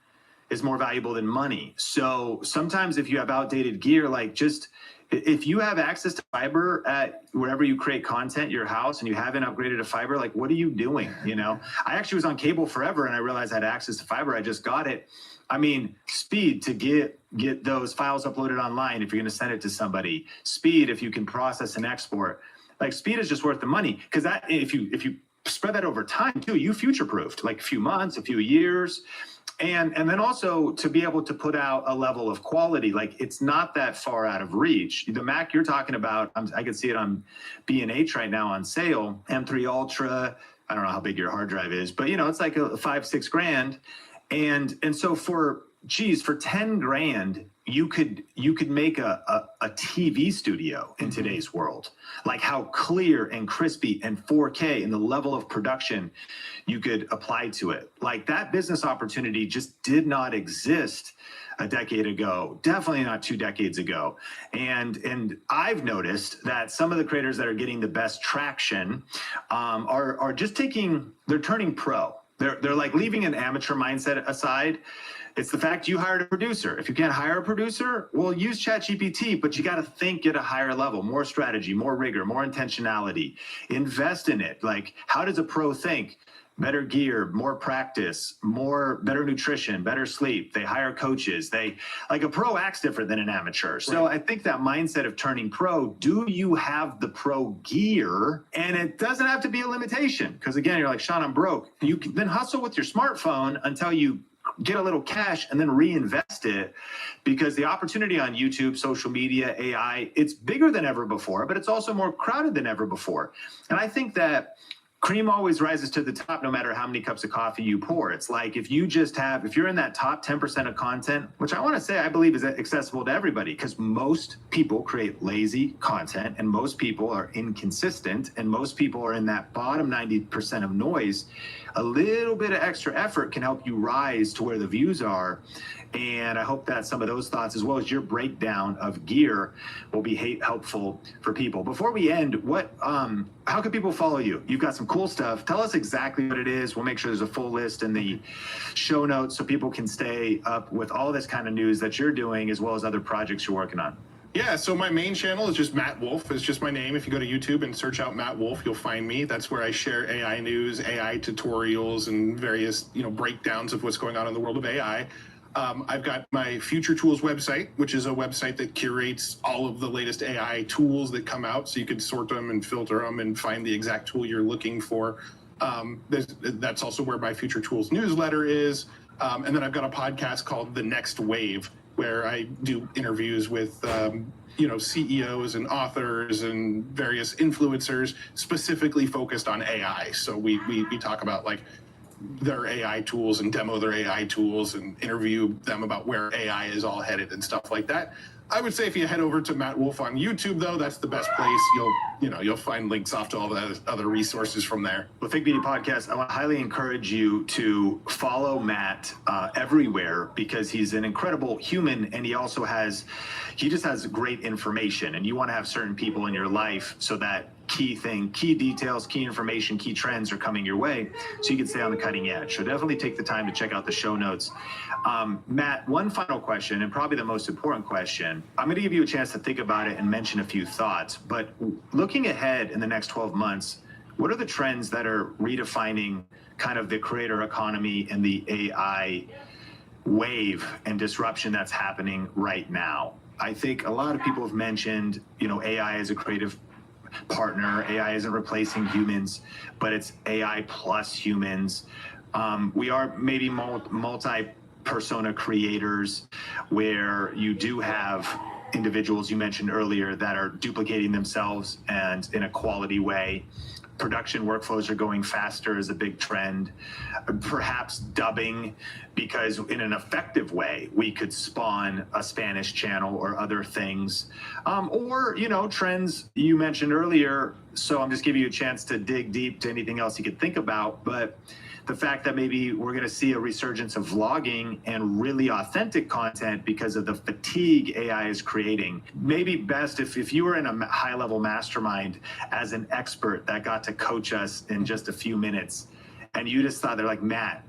is more valuable than money. So sometimes if you have outdated gear, like just if you have access to fiber at wherever you create content, your house, and you haven't upgraded to fiber, like what are you doing? I actually was on cable forever and I realized I had access to fiber. I just got it. I mean, speed to get those files uploaded online if you're going to send it to somebody. Speed if you can process and export. Like speed is just worth the money, because that if you spread that over time too, you future-proofed like a few months, a few years. And then also to be able to put out a level of quality, like it's not that far out of reach. The Mac you're talking about, I can see it on B&H right now on sale, M3 Ultra. I don't know how big your hard drive is, but it's like a $5-6 grand. And so for 10 grand, you could make a TV studio in today's world. Like how clear and crispy and 4K and the level of production you could apply to it. Like that business opportunity just did not exist a decade ago, definitely not 2 decades ago. And I've noticed that some of the creators that are getting the best traction are just they're turning pro. They're like leaving an amateur mindset aside. It's the fact you hired a producer. If you can't hire a producer, well, use ChatGPT, but you got to think at a higher level, more strategy, more rigor, more intentionality. Invest in it. Like, how does a pro think? Better gear, more practice, better nutrition, better sleep. They hire coaches. Like a pro acts different than an amateur. So I think that mindset of turning pro, do you have the pro gear? And it doesn't have to be a limitation, because again, you're like, Sean, I'm broke. You can then hustle with your smartphone until you get a little cash and then reinvest it, because the opportunity on YouTube, social media, AI, it's bigger than ever before, but it's also more crowded than ever before. And I think that cream always rises to the top, no matter how many cups of coffee you pour. It's like if you're in that top 10% of content, which I want to say I believe is accessible to everybody, because most people create lazy content and most people are inconsistent and most people are in that bottom 90% of noise. a little bit of extra effort can help you rise to where the views are. And I hope that some of those thoughts, as well as your breakdown of gear, will be helpful for people. Before we end, how can people follow you? You've got some cool stuff. Tell us exactly what it is. We'll make sure there's a full list in the show notes so people can stay up with all this kind of news that you're doing, as well as other projects you're working on. Yeah, so my main channel is just Matt Wolf. It's just my name. If you go to YouTube and search out Matt Wolf, you'll find me. That's where I share AI news, AI tutorials, and various breakdowns of what's going on in the world of AI. I've got my Future Tools website, which is a website that curates all of the latest AI tools that come out, so you can sort them and filter them and find the exact tool you're looking for. That's also where my Future Tools newsletter is. And then I've got a podcast called The Next Wave, where I do interviews with CEOs and authors and various influencers specifically focused on AI. So we talk about like their AI tools and demo their AI tools and interview them about where AI is all headed and stuff like that. I would say if you head over to Matt Wolf on YouTube, though, that's the best place. You'll find links off to all the other resources from there. Well, Think Beauty Podcast, I want to highly encourage you to follow Matt everywhere, because he's an incredible human, and he just has great information, and you want to have certain people in your life so that key details, key information, key trends are coming your way so you can stay on the cutting edge. So definitely take the time to check out the show notes. Matt, one final question, and probably the most important question. I'm going to give you a chance to think about it and mention a few thoughts, but looking ahead in the next 12 months, what are the trends that are redefining kind of the creator economy and the AI wave and disruption that's happening right now? I think a lot of people have mentioned, AI as a creative partner. AI isn't replacing humans, but it's AI plus humans. We are maybe multi-persona creators, where you do have individuals you mentioned earlier that are duplicating themselves and in a quality way. Production workflows are going faster is a big trend. Perhaps dubbing, because in an effective way, we could spawn a Spanish channel or other things. Or trends you mentioned earlier. So I'm just giving you a chance to dig deep to anything else you could think about. But the fact that maybe we're going to see a resurgence of vlogging and really authentic content because of the fatigue AI is creating. Maybe best if you were in a high-level mastermind as an expert that got to coach us in just a few minutes, and you just thought, they're like, Matt,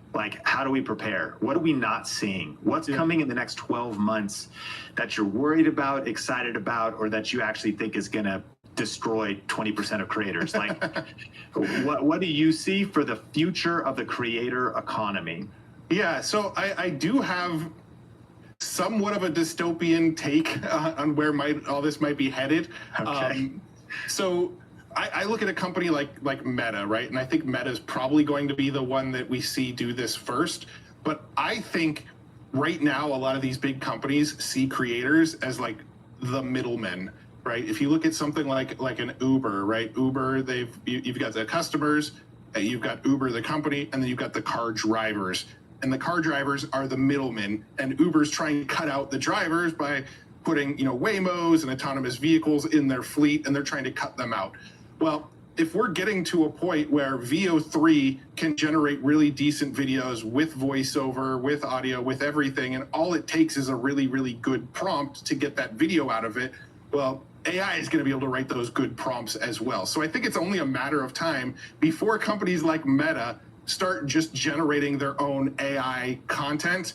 how do we prepare? What are we not seeing? What's coming in the next 12 months that you're worried about, excited about, or that you actually think is going to destroy 20% of creators? What do you see for the future of the creator economy? Yeah, so I do have somewhat of a dystopian take on where all this might be headed. Okay. So I look at a company like Meta, right? And I think Meta is probably going to be the one that we see do this first. But I think right now, a lot of these big companies see creators as like the middlemen. Right. If you look at something like an Uber, right? Uber, you've got the customers, you've got Uber, the company, and then you've got the car drivers. And the car drivers are the middlemen. And Uber's trying to cut out the drivers by putting, Waymos and autonomous vehicles in their fleet, and they're trying to cut them out. Well, if we're getting to a point where VO3 can generate really decent videos with voiceover, with audio, with everything, and all it takes is a really, really good prompt to get that video out of it, well, AI is going to be able to write those good prompts as well. So I think it's only a matter of time before companies like Meta start just generating their own AI content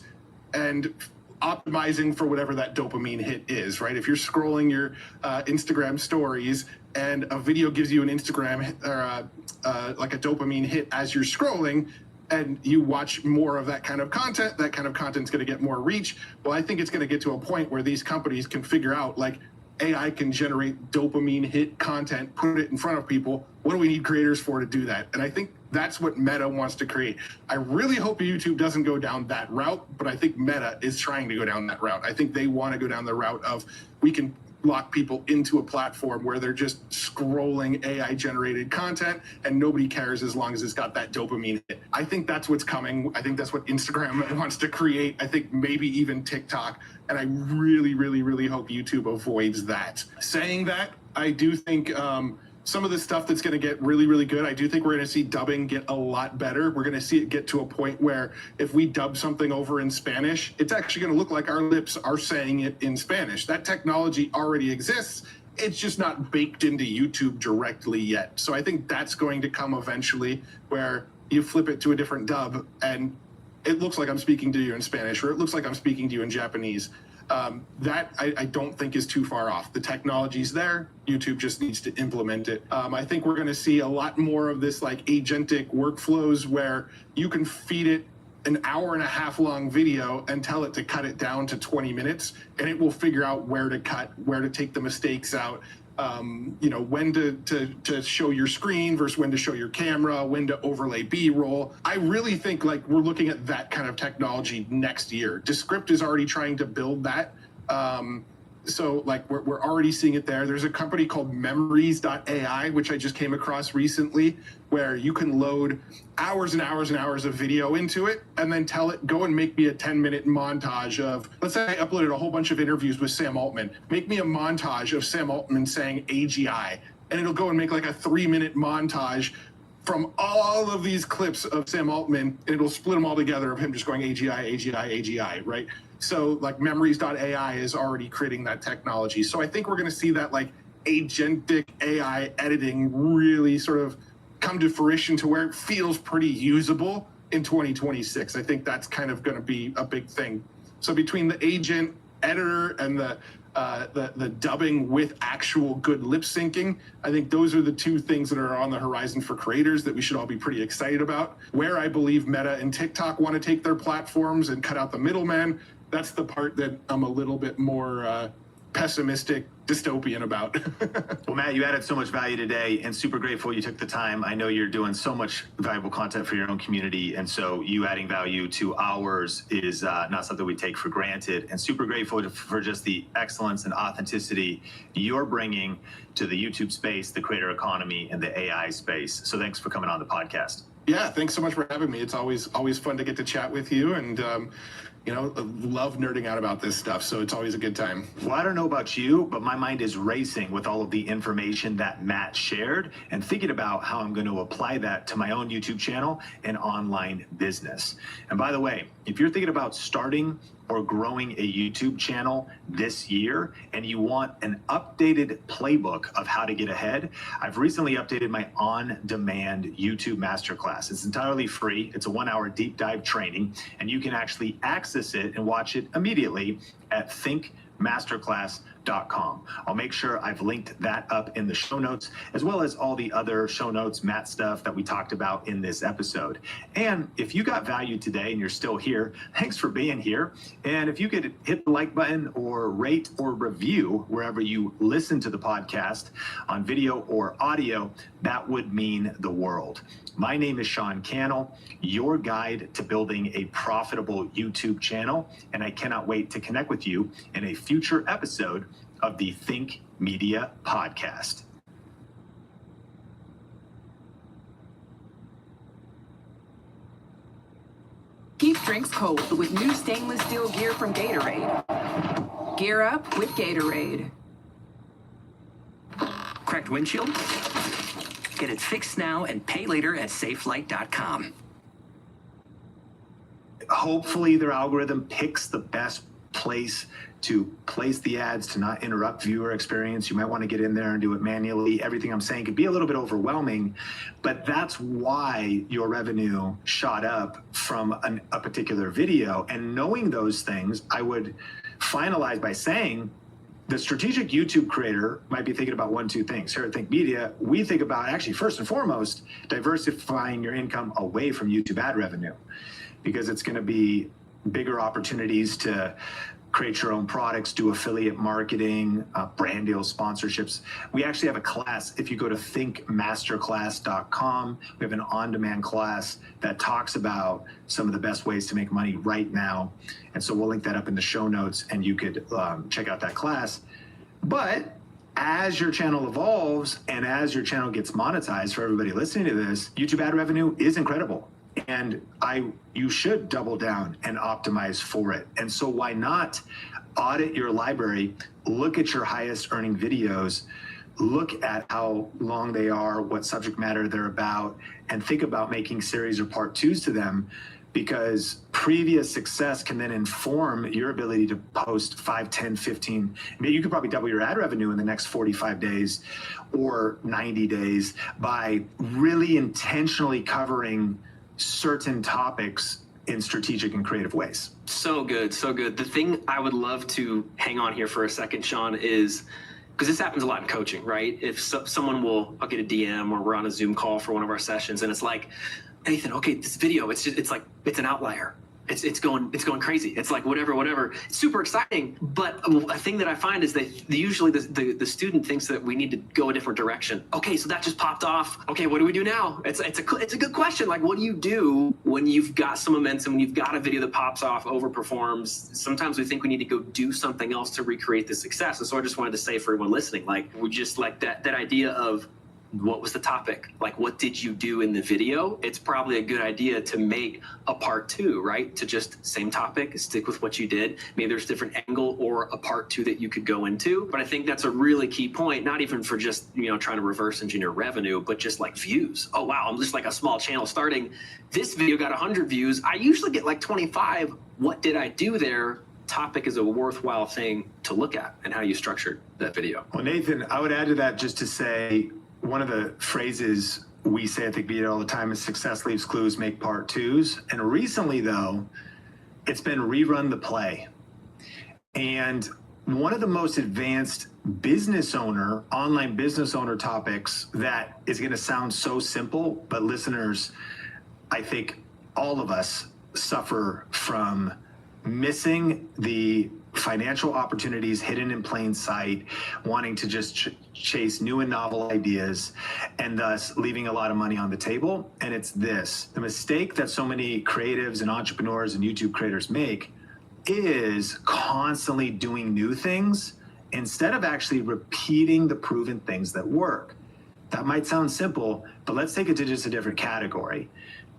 and optimizing for whatever that dopamine hit is, right? If you're scrolling your Instagram stories and a video gives you an Instagram or like a dopamine hit as you're scrolling, and you watch more of that kind of content, that kind of content's going to get more reach. Well, I think it's going to get to a point where these companies can figure out, AI can generate dopamine hit content, put it in front of people. What do we need creators for to do that? And I think that's what Meta wants to create. I really hope YouTube doesn't go down that route, but I think Meta is trying to go down that route. I think they want to go down the route of we can lock people into a platform where they're just scrolling AI generated content and nobody cares as long as it's got that dopamine hit. I think that's what's coming. I think that's what Instagram wants to create. I think maybe even TikTok. And I really, really, really hope YouTube avoids that. Saying that, I do think some of the stuff that's going to get really, really good. I do think we're going to see dubbing get a lot better. We're going to see it get to a point where if we dub something over in Spanish, it's actually going to look like our lips are saying it in Spanish. That technology already exists. It's just not baked into YouTube directly yet. So I think that's going to come eventually, where you flip it to a different dub and it looks like I'm speaking to you in Spanish, or it looks like I'm speaking to you in Japanese. That I don't think is too far off. The technology's there. YouTube just needs to implement it. I think we're going to see a lot more of this like agentic workflows where you can feed it an hour and a half long video and tell it to cut it down to 20 minutes, and it will figure out where to cut, where to take the mistakes out. When to show your screen versus when to show your camera, when to overlay B-roll. I really think like we're looking at that kind of technology next year. Descript is already trying to build that. So like we're already seeing it there. There's a company called memories.ai, which I just came across recently, where you can load hours and hours and hours of video into it and then tell it, go and make me a 10-minute montage of, let's say I uploaded a whole bunch of interviews with Sam Altman. Make me a montage of Sam Altman saying AGI. And it'll go and make like a 3-minute montage from all of these clips of Sam Altman, and it'll split them all together of him just going AGI, AGI, AGI, right? So like memories.ai is already creating that technology. So I think we're going to see that like agentic AI editing really sort of come to fruition to where it feels pretty usable in 2026. I think that's kind of going to be a big thing. So between the agent editor and the dubbing with actual good lip syncing, I think those are the two things that are on the horizon for creators that we should all be pretty excited about. Where I believe Meta and TikTok want to take their platforms and cut out the middleman, that's the part that I'm a little bit more pessimistic, dystopian about. Well, Matt, you added so much value today, and super grateful you took the time. I know you're doing so much valuable content for your own community, and so you adding value to ours is not something we take for granted, and super grateful for just the excellence and authenticity you're bringing to the YouTube space, the creator economy, and the AI space. So thanks for coming on the podcast. Yeah, thanks so much for having me. It's always fun to get to chat with you, and love nerding out about this stuff, so it's always a good time. Well, I don't know about you, but my mind is racing with all of the information that Matt shared and thinking about how I'm going to apply that to my own YouTube channel and online business. And by the way, if you're thinking about starting or growing a YouTube channel this year and you want an updated playbook of how to get ahead, I've recently updated my on-demand YouTube masterclass. It's entirely free. It's a 1-hour deep dive training, and you can actually access it and watch it immediately at thinkmasterclass.com. I'll make sure I've linked that up in the show notes, as well as all the other show notes, Matt stuff that we talked about in this episode. And if you got value today and you're still here, thanks for being here. And if you could hit the like button or rate or review wherever you listen to the podcast on video or audio, that would mean the world. My name is Sean Cannell, your guide to building a profitable YouTube channel, and I cannot wait to connect with you in a future episode of the Think Media Podcast. Keep drinks cold with new stainless steel gear from Gatorade. Gear up with Gatorade. Cracked windshield? Get it fixed now and pay later at safelight.com. Hopefully their algorithm picks the best place to place the ads to not interrupt viewer experience. You might want to get in there and do it manually. Everything I'm saying could be a little bit overwhelming, but that's why your revenue shot up from a particular video. And knowing those things, I would finalize by saying the strategic YouTube creator might be thinking about 1-2 things. Here at Think Media, we think about actually first and foremost, diversifying your income away from YouTube ad revenue, because it's going to be bigger opportunities to create your own products, do affiliate marketing, brand deals, sponsorships. We actually have a class. If you go to thinkmasterclass.com, we have an on-demand class that talks about some of the best ways to make money right now. And so we'll link that up in the show notes, and you could check out that class. But as your channel evolves and as your channel gets monetized, for everybody listening to this, YouTube ad revenue is incredible. And you should double down and optimize for it. And so why not audit your library, look at your highest earning videos, look at how long they are, what subject matter they're about, and think about making series or part twos to them, because previous success can then inform your ability to post 5, 10, 15. Maybe you could probably double your ad revenue in the next 45 days or 90 days by really intentionally covering certain topics in strategic and creative ways. So good, so good. The thing I would love to hang on here for a second, Sean, is because this happens a lot in coaching, right? If someone I'll get a DM or we're on a Zoom call for one of our sessions and it's like, Nathan, okay, this video, it's an outlier. It's going crazy. It's like whatever. It's super exciting. But a thing that I find is that usually the student thinks that we need to go a different direction. Okay, so that just popped off. Okay, what do we do now? It's a good question. Like, what do you do when you've got some momentum, when you've got a video that pops off, overperforms? Sometimes we think we need to go do something else to recreate the success. And so I just wanted to say for everyone listening, like, we just like that idea of, what was the topic? Like, what did you do in the video? It's probably a good idea to make a part two, right? To just same topic, stick with what you did. Maybe there's a different angle or a part two that you could go into. But I think that's a really key point, not even for just, trying to reverse engineer revenue, but just like views. Oh, wow, I'm just like a small channel starting. This video got 100 views. I usually get like 25. What did I do there? Topic is a worthwhile thing to look at and how you structured that video. Well, Nathan, I would add to that just to say, one of the phrases we say at the Beat It all the time is success leaves clues, make part twos. And recently, though, it's been rerun the play. And one of the most advanced online business owner topics that is going to sound so simple, but listeners, I think all of us suffer from missing the financial opportunities hidden in plain sight, wanting to just chase new and novel ideas, and thus leaving a lot of money on the table. And it's this: the mistake that so many creatives and entrepreneurs and YouTube creators make is constantly doing new things instead of actually repeating the proven things that work. That might sound simple, but let's take it to just a different category.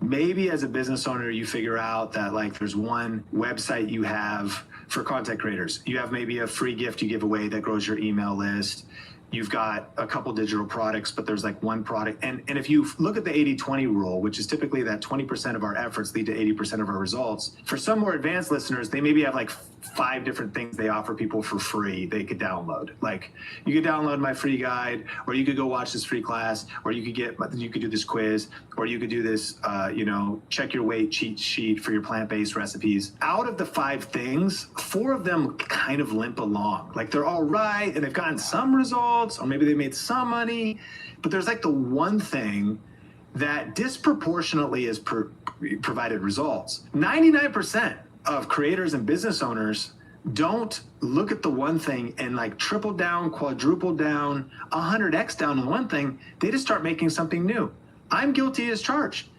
Maybe as a business owner, you figure out that like there's one website you have for content creators. You have maybe a free gift you give away that grows your email list. You've got a couple digital products, but there's like one product. And if you look at the 80-20 rule, which is typically that 20% of our efforts lead to 80% of our results, for some more advanced listeners, they maybe have like 5 different things they offer people for free they could download. Like, you could download my free guide, or you could go watch this free class, or you could do this quiz, or you could do this, check your weight cheat sheet for your plant-based recipes. Out of the 5 things, 4 of them kind of limp along. Like, they're all right, and they've gotten some results, or maybe they made some money, but there's like the one thing that disproportionately has provided results. 99% of creators and business owners don't look at the one thing and like triple down, quadruple down, 100x down on one thing. They just start making something new. I'm guilty as charged.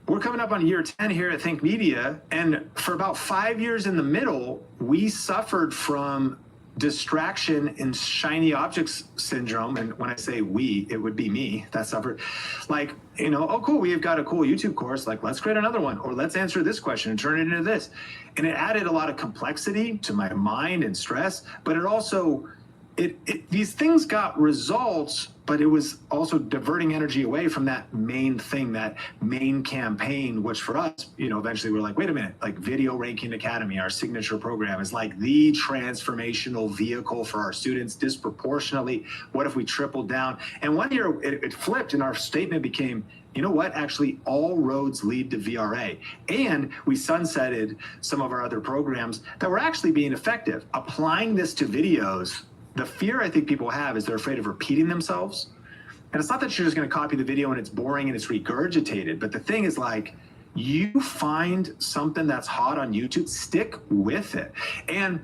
We're coming up on year 10 here at Think Media, and for about 5 years in the middle, we suffered from distraction and shiny objects syndrome. And when I say we, it would be me that suffered. Like, oh, cool, we've got a cool YouTube course. Like, let's create another one, or let's answer this question and turn it into this. And it added a lot of complexity to my mind and stress, but it also, these things got results, but it was also diverting energy away from that main thing, that main campaign, which for us, eventually we're like, wait a minute, like Video Ranking Academy, our signature program, is like the transformational vehicle for our students disproportionately. What if we tripled down? And one year it flipped and our statement became, you know what, actually all roads lead to VRA. And we sunsetted some of our other programs that were actually being effective. Applying this to videos, the fear I think people have is they're afraid of repeating themselves. And it's not that you're just going to copy the video and it's boring and it's regurgitated, but the thing is, like, you find something that's hot on YouTube, stick with it. And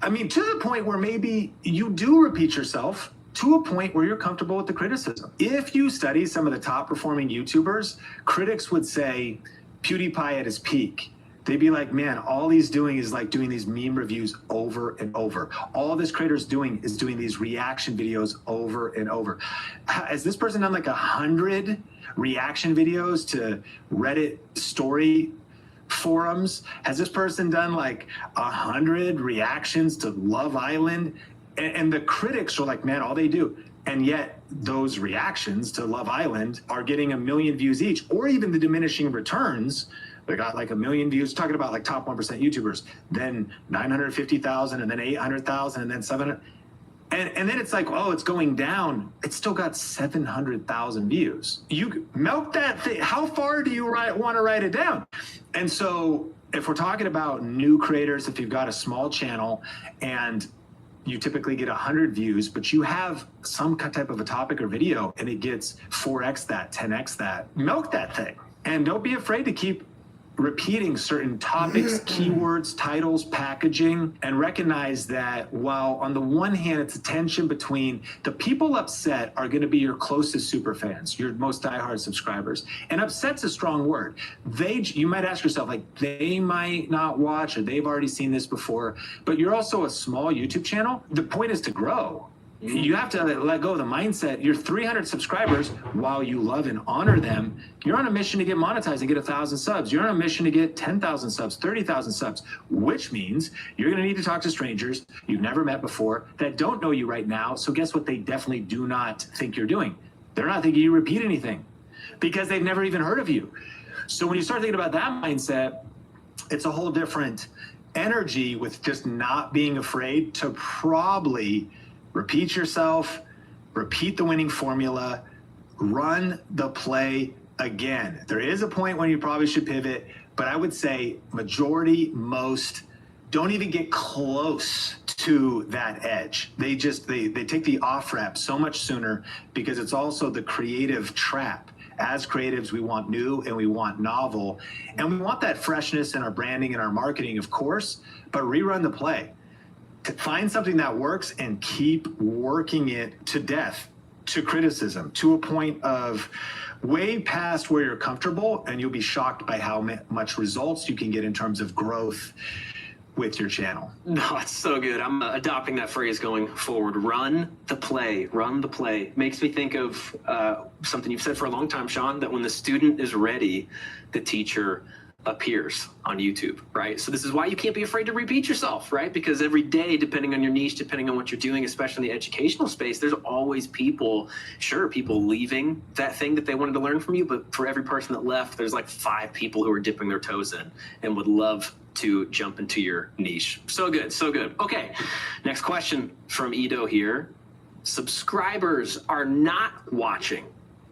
I mean, to the point where maybe you do repeat yourself, to a point where you're comfortable with the criticism. If you study some of the top performing YouTubers, critics would say PewDiePie at his peak. They'd be like, man, all he's doing is like doing these meme reviews over and over. All this creator's doing is doing these reaction videos over and over. Has this person done like 100 reaction videos to Reddit story forums? Has this person done like 100 reactions to Love Island? And the critics are like, man, all they do, And yet those reactions to Love Island are getting 1 million views each, or even the diminishing returns. They got like 1 million views, talking about like top 1% YouTubers, then 950,000, and then 800,000, and then 700. And then it's like, oh, it's going down. It's still got 700,000 views. You milk that thing. How far do you want to write it down? And so if we're talking about new creators, if you've got a small channel and you typically get 100 views, but you have some type of a topic or video and it gets 4x that, 10x that, milk that thing. And don't be afraid to keep repeating certain topics, keywords, titles, packaging, and recognize that while on the one hand, it's a tension between the people upset are going to be your closest super fans, your most diehard subscribers. And upset's a strong word. You might ask yourself, like, they might not watch or they've already seen this before, but you're also a small YouTube channel. The point is to grow. You have to let go of the mindset. You're 300 subscribers. While you love and honor them, you're on a mission to get monetized and get 1,000 subs. You're on a mission to get 10,000 subs, 30,000 subs, which means you're going to need to talk to strangers you've never met before that don't know you right now. So guess what? They definitely do not think you're doing. They're not thinking you repeat anything because they've never even heard of you. So when you start thinking about that mindset, it's a whole different energy with just not being afraid to probably repeat yourself, repeat the winning formula, run the play again. There is a point when you probably should pivot, but I would say majority, most don't even get close to that edge. They take the off ramp so much sooner because it's also the creative trap. As creatives, we want new and we want novel, and we want that freshness in our branding and our marketing, of course, but rerun the play. To find something that works and keep working it to death, to criticism, to a point of way past where you're comfortable, and you'll be shocked by how much results you can get in terms of growth with your channel. No, it's so good. I'm adopting that phrase going forward. Run the play. Run the play. Makes me think of something you've said for a long time, Sean, that when the student is ready, the teacher appears on YouTube, right? So this is why you can't be afraid to repeat yourself, right? Because every day, depending on your niche, depending on what you're doing, especially in the educational space, there's always people leaving that thing that they wanted to learn from you, but for every person that left, there's like 5 people who are dipping their toes in and would love to jump into your niche. So good, so good. Okay, next question from Ido here. Subscribers are not watching.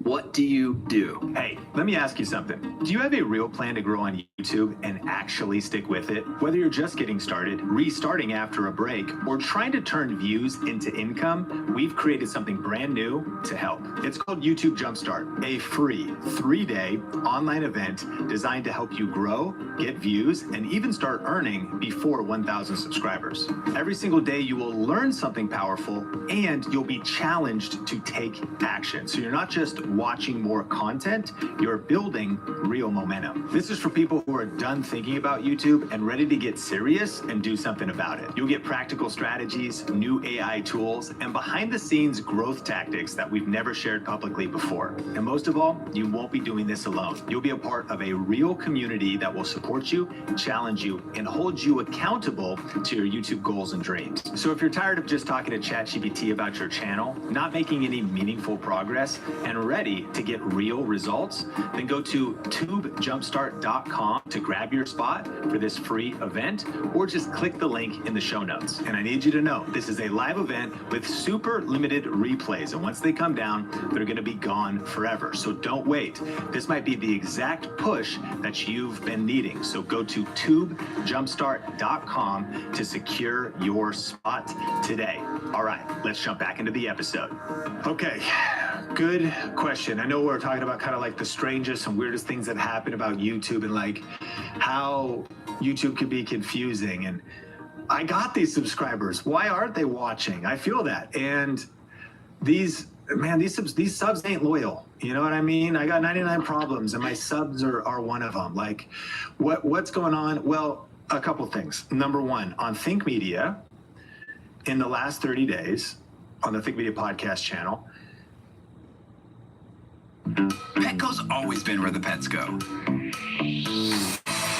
What do you do? Hey, let me ask you something. Do you have a real plan to grow on YouTube and actually stick with it? Whether you're just getting started, restarting after a break, or trying to turn views into income, we've created something brand new to help. It's called YouTube Jumpstart, a free 3-day online event designed to help you grow, get views, and even start earning before 1,000 subscribers. Every single day, you will learn something powerful and you'll be challenged to take action. So you're not just watching more content, you're building real momentum. This is for people who are done thinking about YouTube and ready to get serious and do something about it. You'll get practical strategies, new AI tools, and behind the scenes growth tactics that we've never shared publicly before. And most of all, you won't be doing this alone. You'll be a part of a real community that will support you, challenge you, and hold you accountable to your YouTube goals and dreams. So if you're tired of just talking to ChatGPT about your channel, not making any meaningful progress, and ready to get real results, then go to tubejumpstart.com to grab your spot for this free event, or just click the link in the show notes. And I need you to know, this is a live event with super limited replays, and once they come down, they're going to be gone forever. So don't wait. This might be the exact push that you've been needing. So go to tubejumpstart.com to secure your spot today. All right, let's jump back into the episode. Okay, good question. I know we're talking about kind of like the strangest and weirdest things that happen about YouTube and like how YouTube can be confusing. And I got these subscribers. Why aren't they watching? I feel that. And these subs ain't loyal. You know what I mean? I got 99 problems and my subs are one of them. Like what's going on? Well, a couple things. Number one, on Think Media, in the last 30 days on the Think Media podcast channel, Petco's always been where the pets go.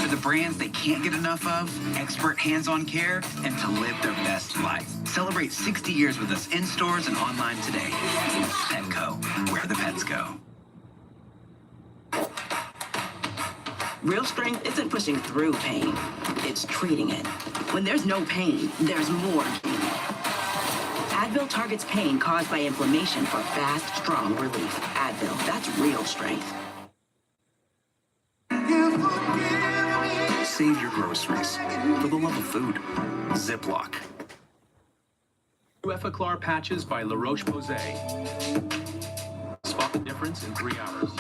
to the brands they can't get enough of, expert hands-on care, and to live their best life. Celebrate 60 years with us in stores and online today. Petco, where the pets go. Real strength isn't pushing through pain, it's treating it. When there's no pain, there's more gain. Advil targets pain caused by inflammation for fast, strong relief. Advil, that's real strength. Save your groceries. For the love of food. Ziploc. Effaclar patches by La Roche-Posay. Spot the difference in 3 hours.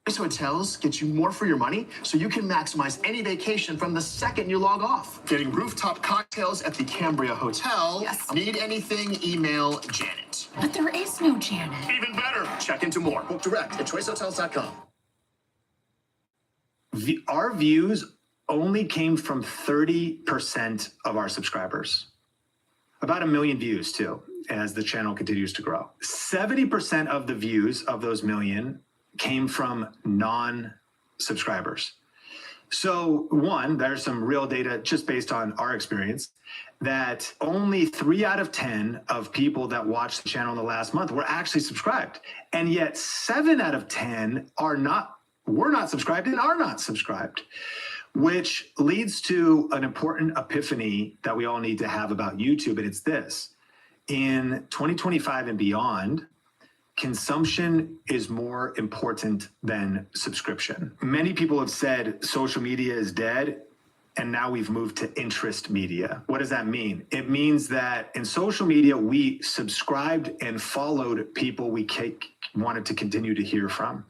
Choice Hotels get you more for your money, so you can maximize any vacation from the second you log off. Getting rooftop cocktails at the Cambria Hotel. Yes. Need anything, email Janet. But there is no Janet. Even better, check into more. Book direct at choicehotels.com. Our views only came from 30% of our subscribers. About 1 million views, too, as the channel continues to grow. 70% of the views of those million came from non-subscribers. So one, there's some real data just based on our experience that only 3 out of 10 of people that watched the channel in the last month were actually subscribed. And yet 7 out of 10 were not subscribed and are not subscribed, which leads to an important epiphany that we all need to have about YouTube. And it's this: in 2025 and beyond, consumption is more important than subscription. Many people have said social media is dead, and now we've moved to interest media. What does that mean? It means that in social media, we subscribed and followed people we wanted to continue to hear from.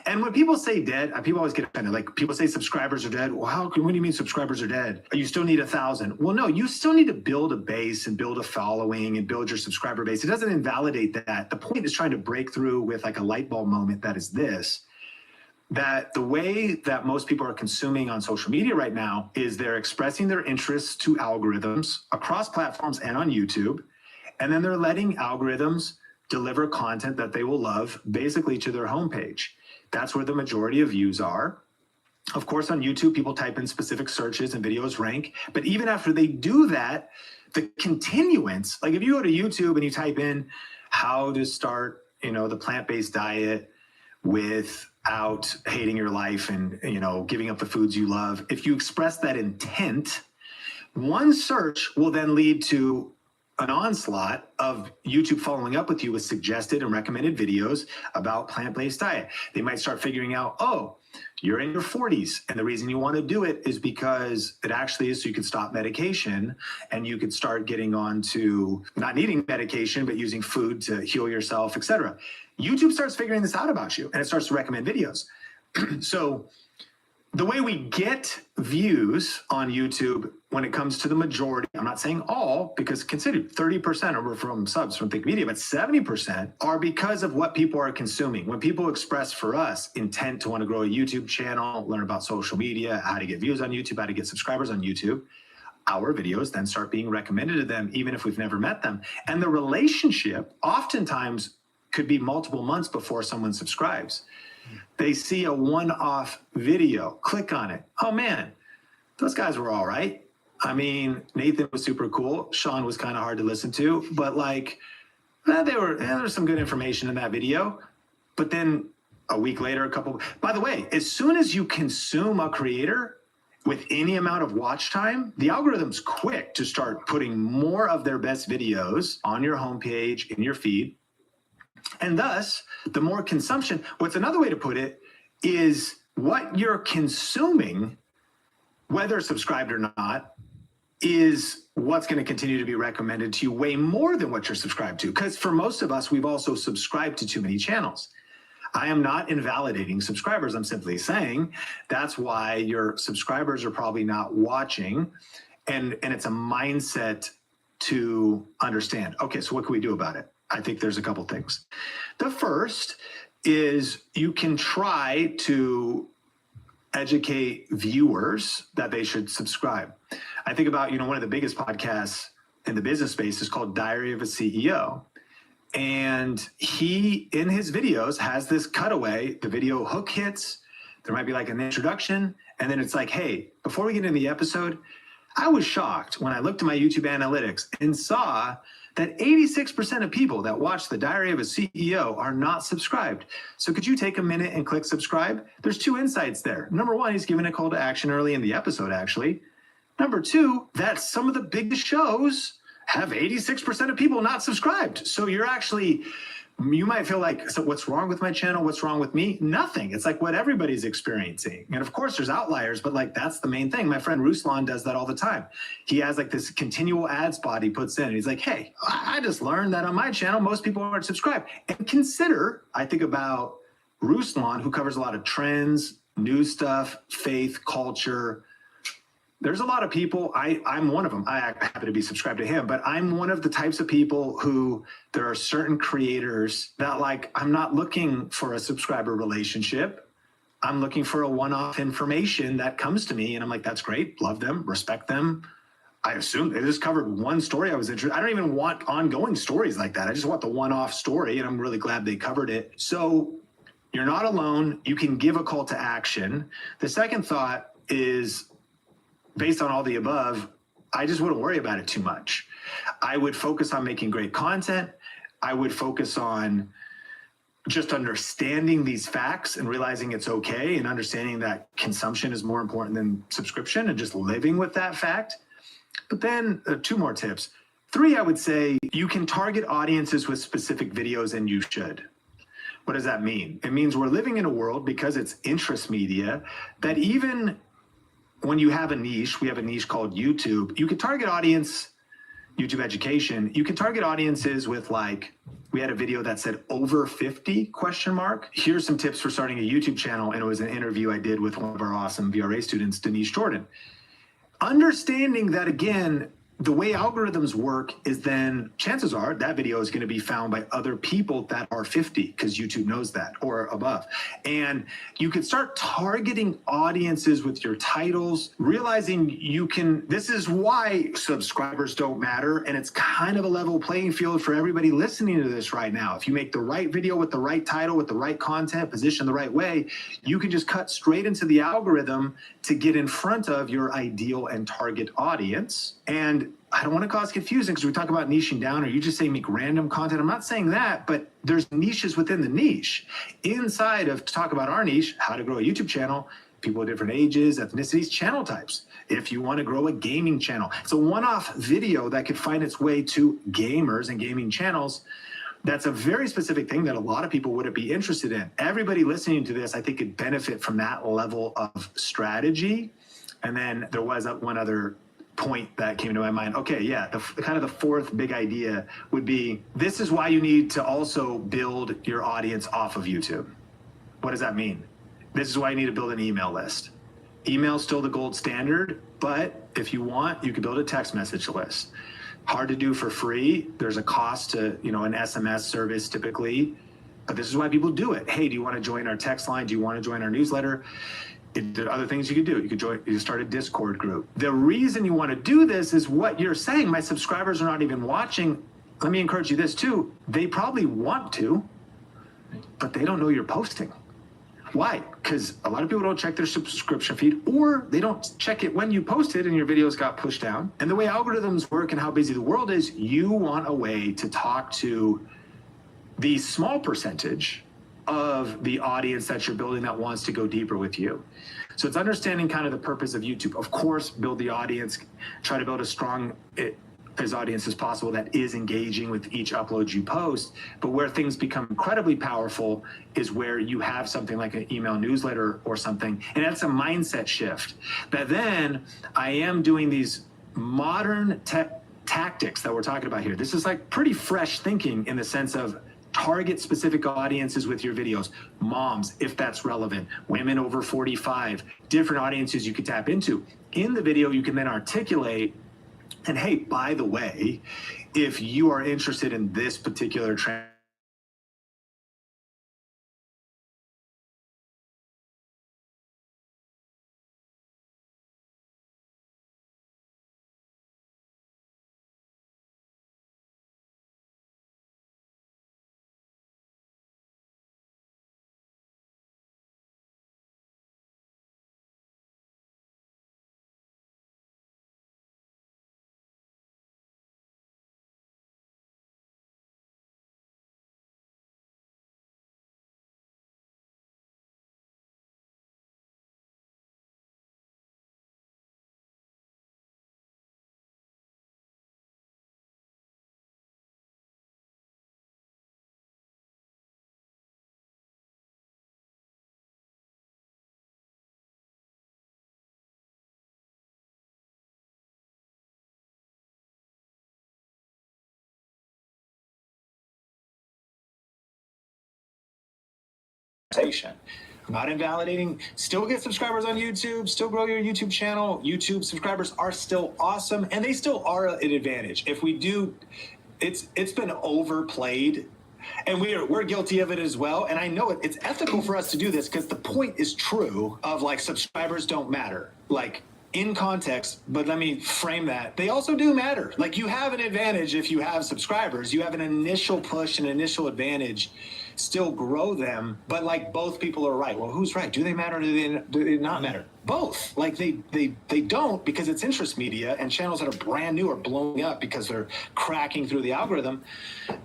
And when people say dead, people always get offended. Like, people say subscribers are dead. Well, what do you mean subscribers are dead? You still need 1,000. Well, no, you still need to build a base and build a following and build your subscriber base. It doesn't invalidate that. The point is trying to break through with like a light bulb moment that is this: that the way that most people are consuming on social media right now is they're expressing their interests to algorithms across platforms and on YouTube, and then they're letting algorithms deliver content that they will love basically to their homepage. That's where the majority of views are. Of course, on YouTube, people type in specific searches and videos rank. But even after they do that, the continuance, like if you go to YouTube and you type in how to start, the plant-based diet without hating your life and, giving up the foods you love, if you express that intent, one search will then lead to an onslaught of YouTube following up with you with suggested and recommended videos about plant-based diet. They might start figuring out, oh, you're in your 40s, and the reason you want to do it is because it actually is so you can stop medication and you could start getting on to not needing medication, but using food to heal yourself, etc. YouTube starts figuring this out about you, and it starts to recommend videos. So the way we get views on YouTube when it comes to the majority, I'm not saying all, because consider 30% are from subs from Think Media, but 70% are because of what people are consuming. When people express for us intent to want to grow a YouTube channel, learn about social media, how to get views on YouTube, how to get subscribers on YouTube, our videos then start being recommended to them, even if we've never met them. And the relationship oftentimes could be multiple months before someone subscribes. They see a one-off video, click on it. Oh man, those guys were all right. I mean, Nathan was super cool. Sean was kind of hard to listen to, but there was some good information in that video. But then a week later, by the way, as soon as you consume a creator with any amount of watch time, the algorithm's quick to start putting more of their best videos on your homepage, in your feed. And thus, the more consumption, what's another way to put it, is what you're consuming, whether subscribed or not, is what's going to continue to be recommended to you way more than what you're subscribed to. Because for most of us, we've also subscribed to too many channels. I am not invalidating subscribers. I'm simply saying that's why your subscribers are probably not watching. And it's a mindset to understand. Okay, so what can we do about it? I think there's a couple things. The first is you can try to educate viewers that they should subscribe. I think about, one of the biggest podcasts in the business space is called Diary of a CEO. And he, in his videos, has this cutaway, the video hook hits, There might be like an introduction, and then it's like, hey, before we get into the episode, I was shocked when I looked at my YouTube analytics and saw that 86% of people that watch The Diary of a CEO are not subscribed. So could you take a minute and click subscribe? There's 2 insights there. Number 1, he's giving a call to action early in the episode, actually. Number 2, that some of the biggest shows have 86% of people not subscribed. So you're actually, you might feel like, so what's wrong with my channel? What's wrong with me? Nothing. It's like what everybody's experiencing. And of course there's outliers, but like that's the main thing. My friend Ruslan does that all the time. He has like this continual ad spot he puts in. And he's like, hey, I just learned that on my channel, most people aren't subscribed. And consider, I think about Ruslan, who covers a lot of trends, news stuff, faith, culture. There's a lot of people, I'm one of them. I happen to be subscribed to him, but I'm one of the types of people who there are certain creators that like, I'm not looking for a subscriber relationship. I'm looking for a one-off information that comes to me and I'm like, that's great. Love them, respect them. I assume they just covered one story I was interested. I don't even want ongoing stories like that. I just want the one-off story and I'm really glad they covered it. So you're not alone. You can give a call to action. The second thought is, based on all the above, I just wouldn't worry about it too much. I would focus on making great content. I would focus on just understanding these facts and realizing it's okay and understanding that consumption is more important than subscription and just living with that fact. But then 2 more tips. 3, I would say you can target audiences with specific videos and you should. What does that mean? It means we're living in a world, because it's interest media, that even when you have a niche, we have a niche called YouTube, you can target audience, YouTube education, you can target audiences with like, we had a video that said over 50 ? Here's some tips for starting a YouTube channel. And it was an interview I did with one of our awesome VRA students, Denise Jordan. Understanding that, again, the way algorithms work is then chances are that video is going to be found by other people that are 50 because YouTube knows that or above. And you can start targeting audiences with your titles, realizing you can, this is why subscribers don't matter. And it's kind of a level playing field for everybody listening to this right now. If you make the right video with the right title, with the right content, position the right way, you can just cut straight into the algorithm to get in front of your ideal and target audience. And I don't want to cause confusion because we talk about niching down or you just say make random content. I'm not saying that, but there's niches within the niche. Inside of, to talk about our niche, how to grow a YouTube channel, people of different ages, ethnicities, channel types. If you want to grow a gaming channel, it's a one-off video that could find its way to gamers and gaming channels. That's a very specific thing that a lot of people wouldn't be interested in. Everybody listening to this, I think, could benefit from that level of strategy. And then there was one other point that came to my mind. Okay, yeah, the kind of the 4th big idea would be, this is why you need to also build your audience off of YouTube. What does that mean? This is why you need to build an email list. Email's still the gold standard, but if you want, you can build a text message list. Hard to do for free. There's a cost to, an SMS service typically, but this is why people do it. Hey, do you want to join our text line? Do you want to join our newsletter? There are other things you could do. You could start a Discord group. The reason you want to do this is what you're saying. My subscribers are not even watching. Let me encourage you this too. They probably want to, but they don't know you're posting. Why? Because a lot of people don't check their subscription feed, or they don't check it when you post it and your videos got pushed down. And the way algorithms work and how busy the world is, you want a way to talk to the small percentage of the audience that you're building that wants to go deeper with you. So it's understanding kind of the purpose of YouTube. Of course, build the audience, try to build as strong as audience as possible that is engaging with each upload you post. But where things become incredibly powerful is where you have something like an email newsletter or something. And that's a mindset shift. That then I am doing these modern tactics that we're talking about here. This is like pretty fresh thinking in the sense of target specific audiences with your videos. Moms, if that's relevant, women over 45, different audiences you could tap into. In the video, you can then articulate, and hey, by the way, if you are interested in this particular trend, conversation. I'm not invalidating. Still get subscribers on YouTube, still grow your YouTube channel. YouTube subscribers are still awesome, and they still are an advantage. If we do, it's been overplayed, and we're guilty of it as well. And I know it's ethical for us to do this because the point is true of like subscribers don't matter. Like in context, but let me frame that. They also do matter. Like you have an advantage if you have subscribers. You have an initial push, an initial advantage. Still grow them, but like both people are right. Well, who's right? Do they matter or do they not matter? Both. Like they don't, because it's interest media, and channels that are brand new are blowing up because they're cracking through the algorithm.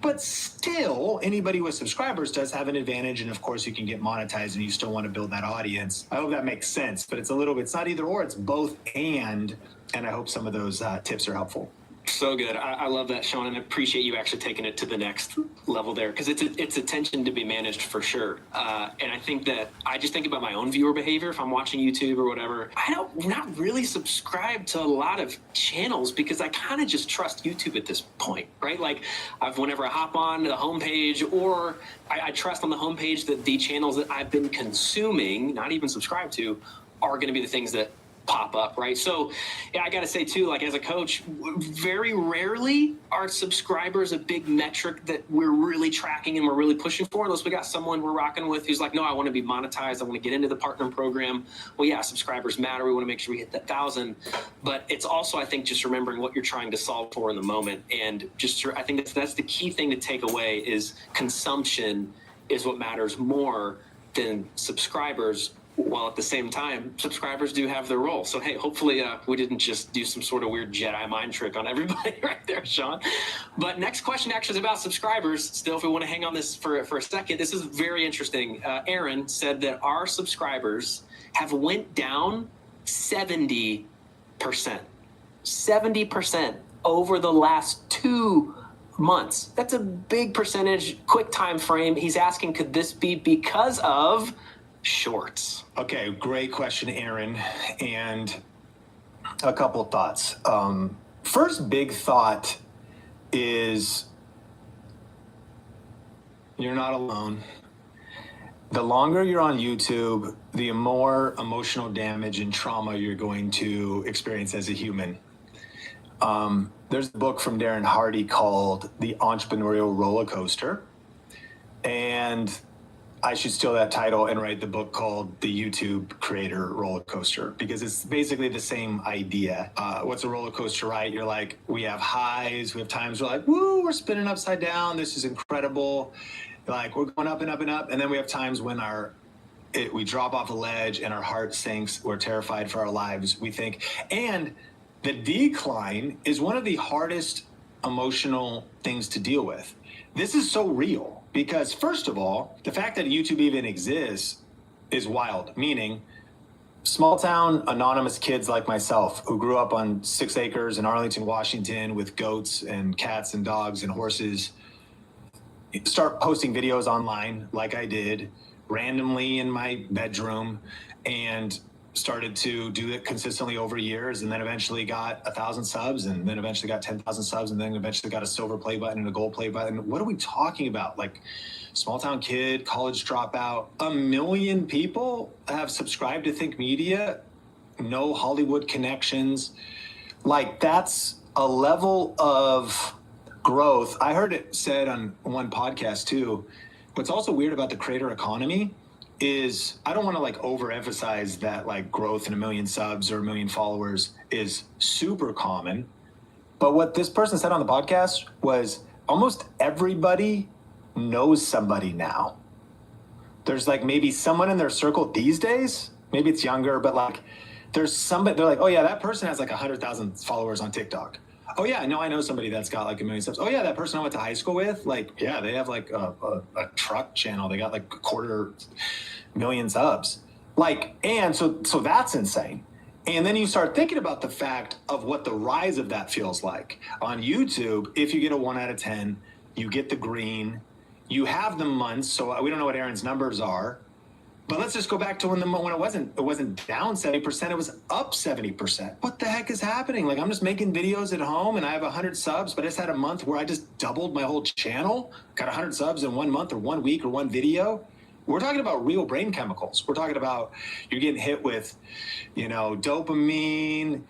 But still, anybody with subscribers does have an advantage, and of course you can get monetized and you still want to build that audience. I hope that makes sense, but it's not either or, it's both and I hope some of those tips are helpful. So good. I love that, Sean, and I appreciate you actually taking it to the next level there, because it's attention to be managed for sure. And I think that I just think about my own viewer behavior if I'm watching YouTube or whatever. I don't not really subscribe to a lot of channels because I kind of just trust YouTube at this point, right? Like whenever I hop on the homepage, or I trust on the homepage that the channels that I've been consuming, not even subscribed to, are going to be the things that pop up, right? So yeah, I got to say too, like as a coach, very rarely are subscribers a big metric that we're really tracking and we're really pushing for, unless we got someone we're rocking with who's like, no, I want to be monetized. I want to get into the partner program. Well, yeah, subscribers matter. We want to make sure we hit that 1,000, but it's also, I think, just remembering what you're trying to solve for in the moment. And just, I think that's the key thing to take away is consumption is what matters more than subscribers. While at the same time, subscribers do have their role. So, hey, hopefully we didn't just do some sort of weird Jedi mind trick on everybody right there, Sean. But next question actually is about subscribers. Still, if we want to hang on this for a second, this is very interesting. Aaron said that our subscribers have went down 70%. 70% over the last 2 months. That's a big percentage, quick time frame. He's asking, could this be because of shorts? Okay, great question, Aaron. And a couple thoughts. First big thought is you're not alone. The longer you're on YouTube, the more emotional damage and trauma you're going to experience as a human. There's a book from Darren Hardy called The Entrepreneurial Roller Coaster. And I should steal that title and write the book called The YouTube Creator Roller Coaster, because it's basically the same idea. What's a roller coaster, right? You're like, we have highs, we have times we're like, woo, we're spinning upside down, this is incredible. Like, we're going up and up and up. And then we have times when we drop off a ledge and our heart sinks, we're terrified for our lives, we think. And the decline is one of the hardest emotional things to deal with. This is so real. Because first of all, the fact that YouTube even exists is wild, meaning small town anonymous kids like myself who grew up on 6 acres in Arlington, Washington with goats and cats and dogs and horses start posting videos online like I did randomly in my bedroom, and started to do it consistently over years, and then eventually got 1,000 subs, and then eventually got 10,000 subs, and then eventually got a silver play button and a gold play button. What are we talking about? Like, small town kid, college dropout. 1 million people have subscribed to Think Media, no Hollywood connections. Like, that's a level of growth. I heard it said on one podcast too. What's also weird about the creator economy is, I don't want to like overemphasize that like growth in 1 million subs or 1 million followers is super common. But what this person said on the podcast was almost everybody knows somebody now. There's like maybe someone in their circle these days, maybe it's younger, but like there's somebody, they're like, oh yeah, that person has like 100,000 followers on TikTok. Oh yeah, no, I know somebody that's got like 1 million subs. Oh yeah, that person I went to high school with, like, yeah, they have like a truck channel. They got like 250,000 subs. Like, and so that's insane. And then you start thinking about the fact of what the rise of that feels like. On YouTube, if you get a 1 out of 10, you get the green, you have the months. So we don't know what Aaron's numbers are, but let's just go back to when it wasn't down 70%, it was up 70%. What the heck is happening? Like, I'm just making videos at home and I have 100 subs, but I just had a month where I just doubled my whole channel, got 100 subs in 1 month or 1 week or one video. We're talking about real brain chemicals. We're talking about you're getting hit with, dopamine.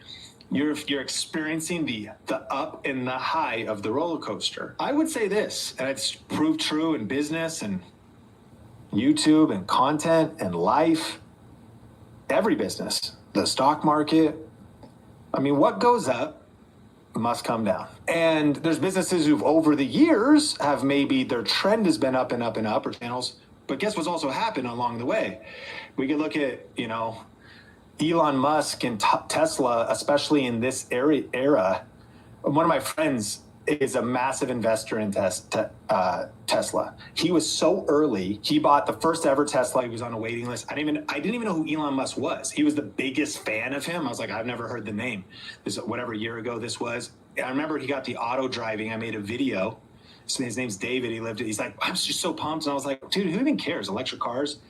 You're experiencing the up and the high of the roller coaster. I would say this, and it's proved true in business and YouTube and content and life, every business, the stock market. I mean, what goes up must come down. And there's businesses who've over the years have maybe their trend has been up and up and up, or channels. But guess what's also happened along the way? We could look at, Elon Musk and Tesla, especially in this era. One of my friends is a massive investor in Tesla. He was so early. He bought the first ever Tesla. He was on a waiting list. I didn't even know who Elon Musk was. He was the biggest fan of him. I was like, I've never heard the name. This whatever year ago this was. I remember he got the auto driving. I made a video. So his name's David. He's like, I'm just so pumped. And I was like, dude, who even cares? Electric cars?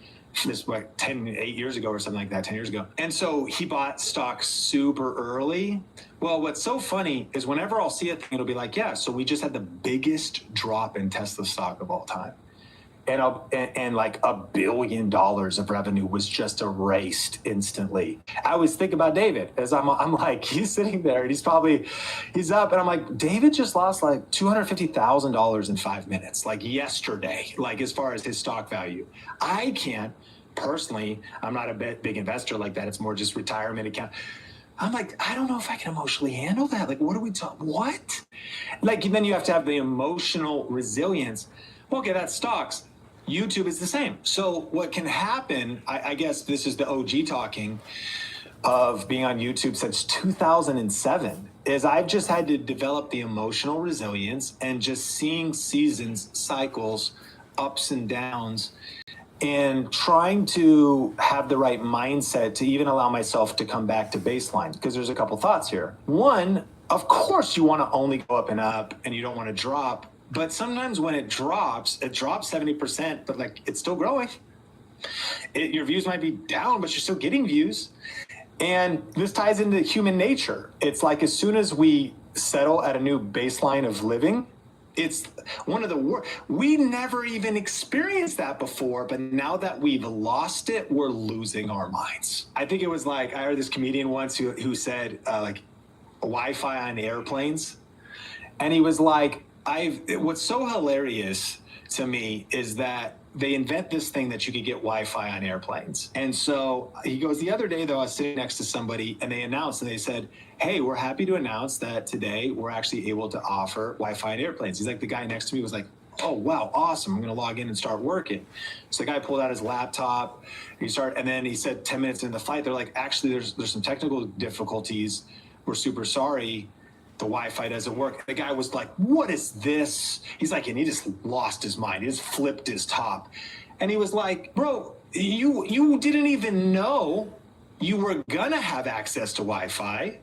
This was like 8 years ago or something like that, 10 years ago. And so he bought stock super early. Well, what's so funny is whenever I'll see a thing, it'll be like, yeah, so we just had the biggest drop in Tesla stock of all time. And like $1 billion of revenue was just erased instantly. I always think about David as I'm like, he's sitting there and he's up and I'm like, David just lost like $250,000 in 5 minutes, like yesterday, like as far as his stock value. I can't personally, I'm not a big investor like that. It's more just retirement account. I'm like, I don't know if I can emotionally handle that. Like, what are we talking? What? Like, then you have to have the emotional resilience. Okay, that's stocks. YouTube is the same. So what can happen, I guess this is the OG talking of being on YouTube since 2007, is I've just had to develop the emotional resilience and just seeing seasons, cycles, ups and downs, and trying to have the right mindset to even allow myself to come back to baseline. Because there's a couple thoughts here. One, of course you want to only go up and up and you don't want to drop. But sometimes when it drops 70%, but like it's still growing. Your views might be down, but you're still getting views. And this ties into human nature. It's like as soon as we settle at a new baseline of living, it's one of the worst. We never even experienced that before, but now that we've lost it, we're losing our minds. I think it was like, I heard this comedian once who said like Wi-Fi on airplanes. And he was like, what's so hilarious to me is that they invent this thing that you could get Wi-Fi on airplanes. And so he goes, the other day though, I was sitting next to somebody and they announced and they said, hey, we're happy to announce that today we're actually able to offer Wi-Fi on airplanes. He's like, the guy next to me was like, oh, wow, awesome. I'm going to log in and start working. So the guy pulled out his laptop, and then he said 10 minutes into the flight, they're like, actually, there's some technical difficulties. We're super sorry. The Wi-Fi doesn't work. The guy was like, what is this? He's like, and he just lost his mind. He just flipped his top. And he was like, bro, you didn't even know you were gonna have access to Wi-Fi.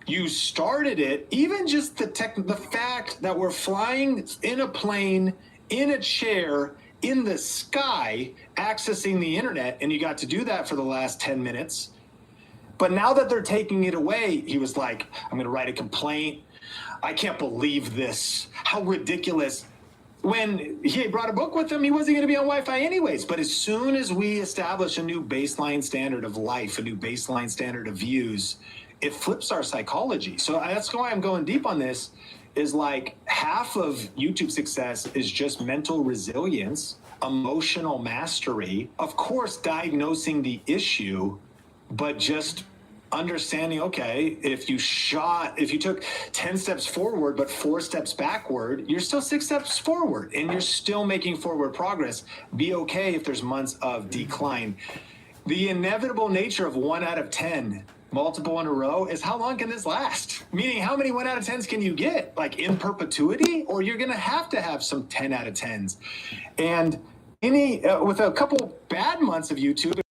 You started it, even just the fact that we're flying in a plane, in a chair, in the sky, accessing the internet, and you got to do that for the last 10 minutes. But now that they're taking it away, he was like, I'm going to write a complaint. I can't believe this. How ridiculous. When he brought a book with him, he wasn't going to be on Wi-Fi anyways. But as soon as we establish a new baseline standard of life, a new baseline standard of views, it flips our psychology. So that's why I'm going deep on this, is like half of YouTube success is just mental resilience, emotional mastery, of course, diagnosing the issue, but just understanding, okay, if you took 10 steps forward, but 4 steps backward, you're still 6 steps forward and you're still making forward progress. Be okay if there's months of decline. The inevitable nature of 1 out of 10, multiple in a row, is how long can this last? Meaning, how many 1 out of 10s can you get? Like in perpetuity? Or you're gonna have some 10 out of 10s. And with a couple bad months of YouTube,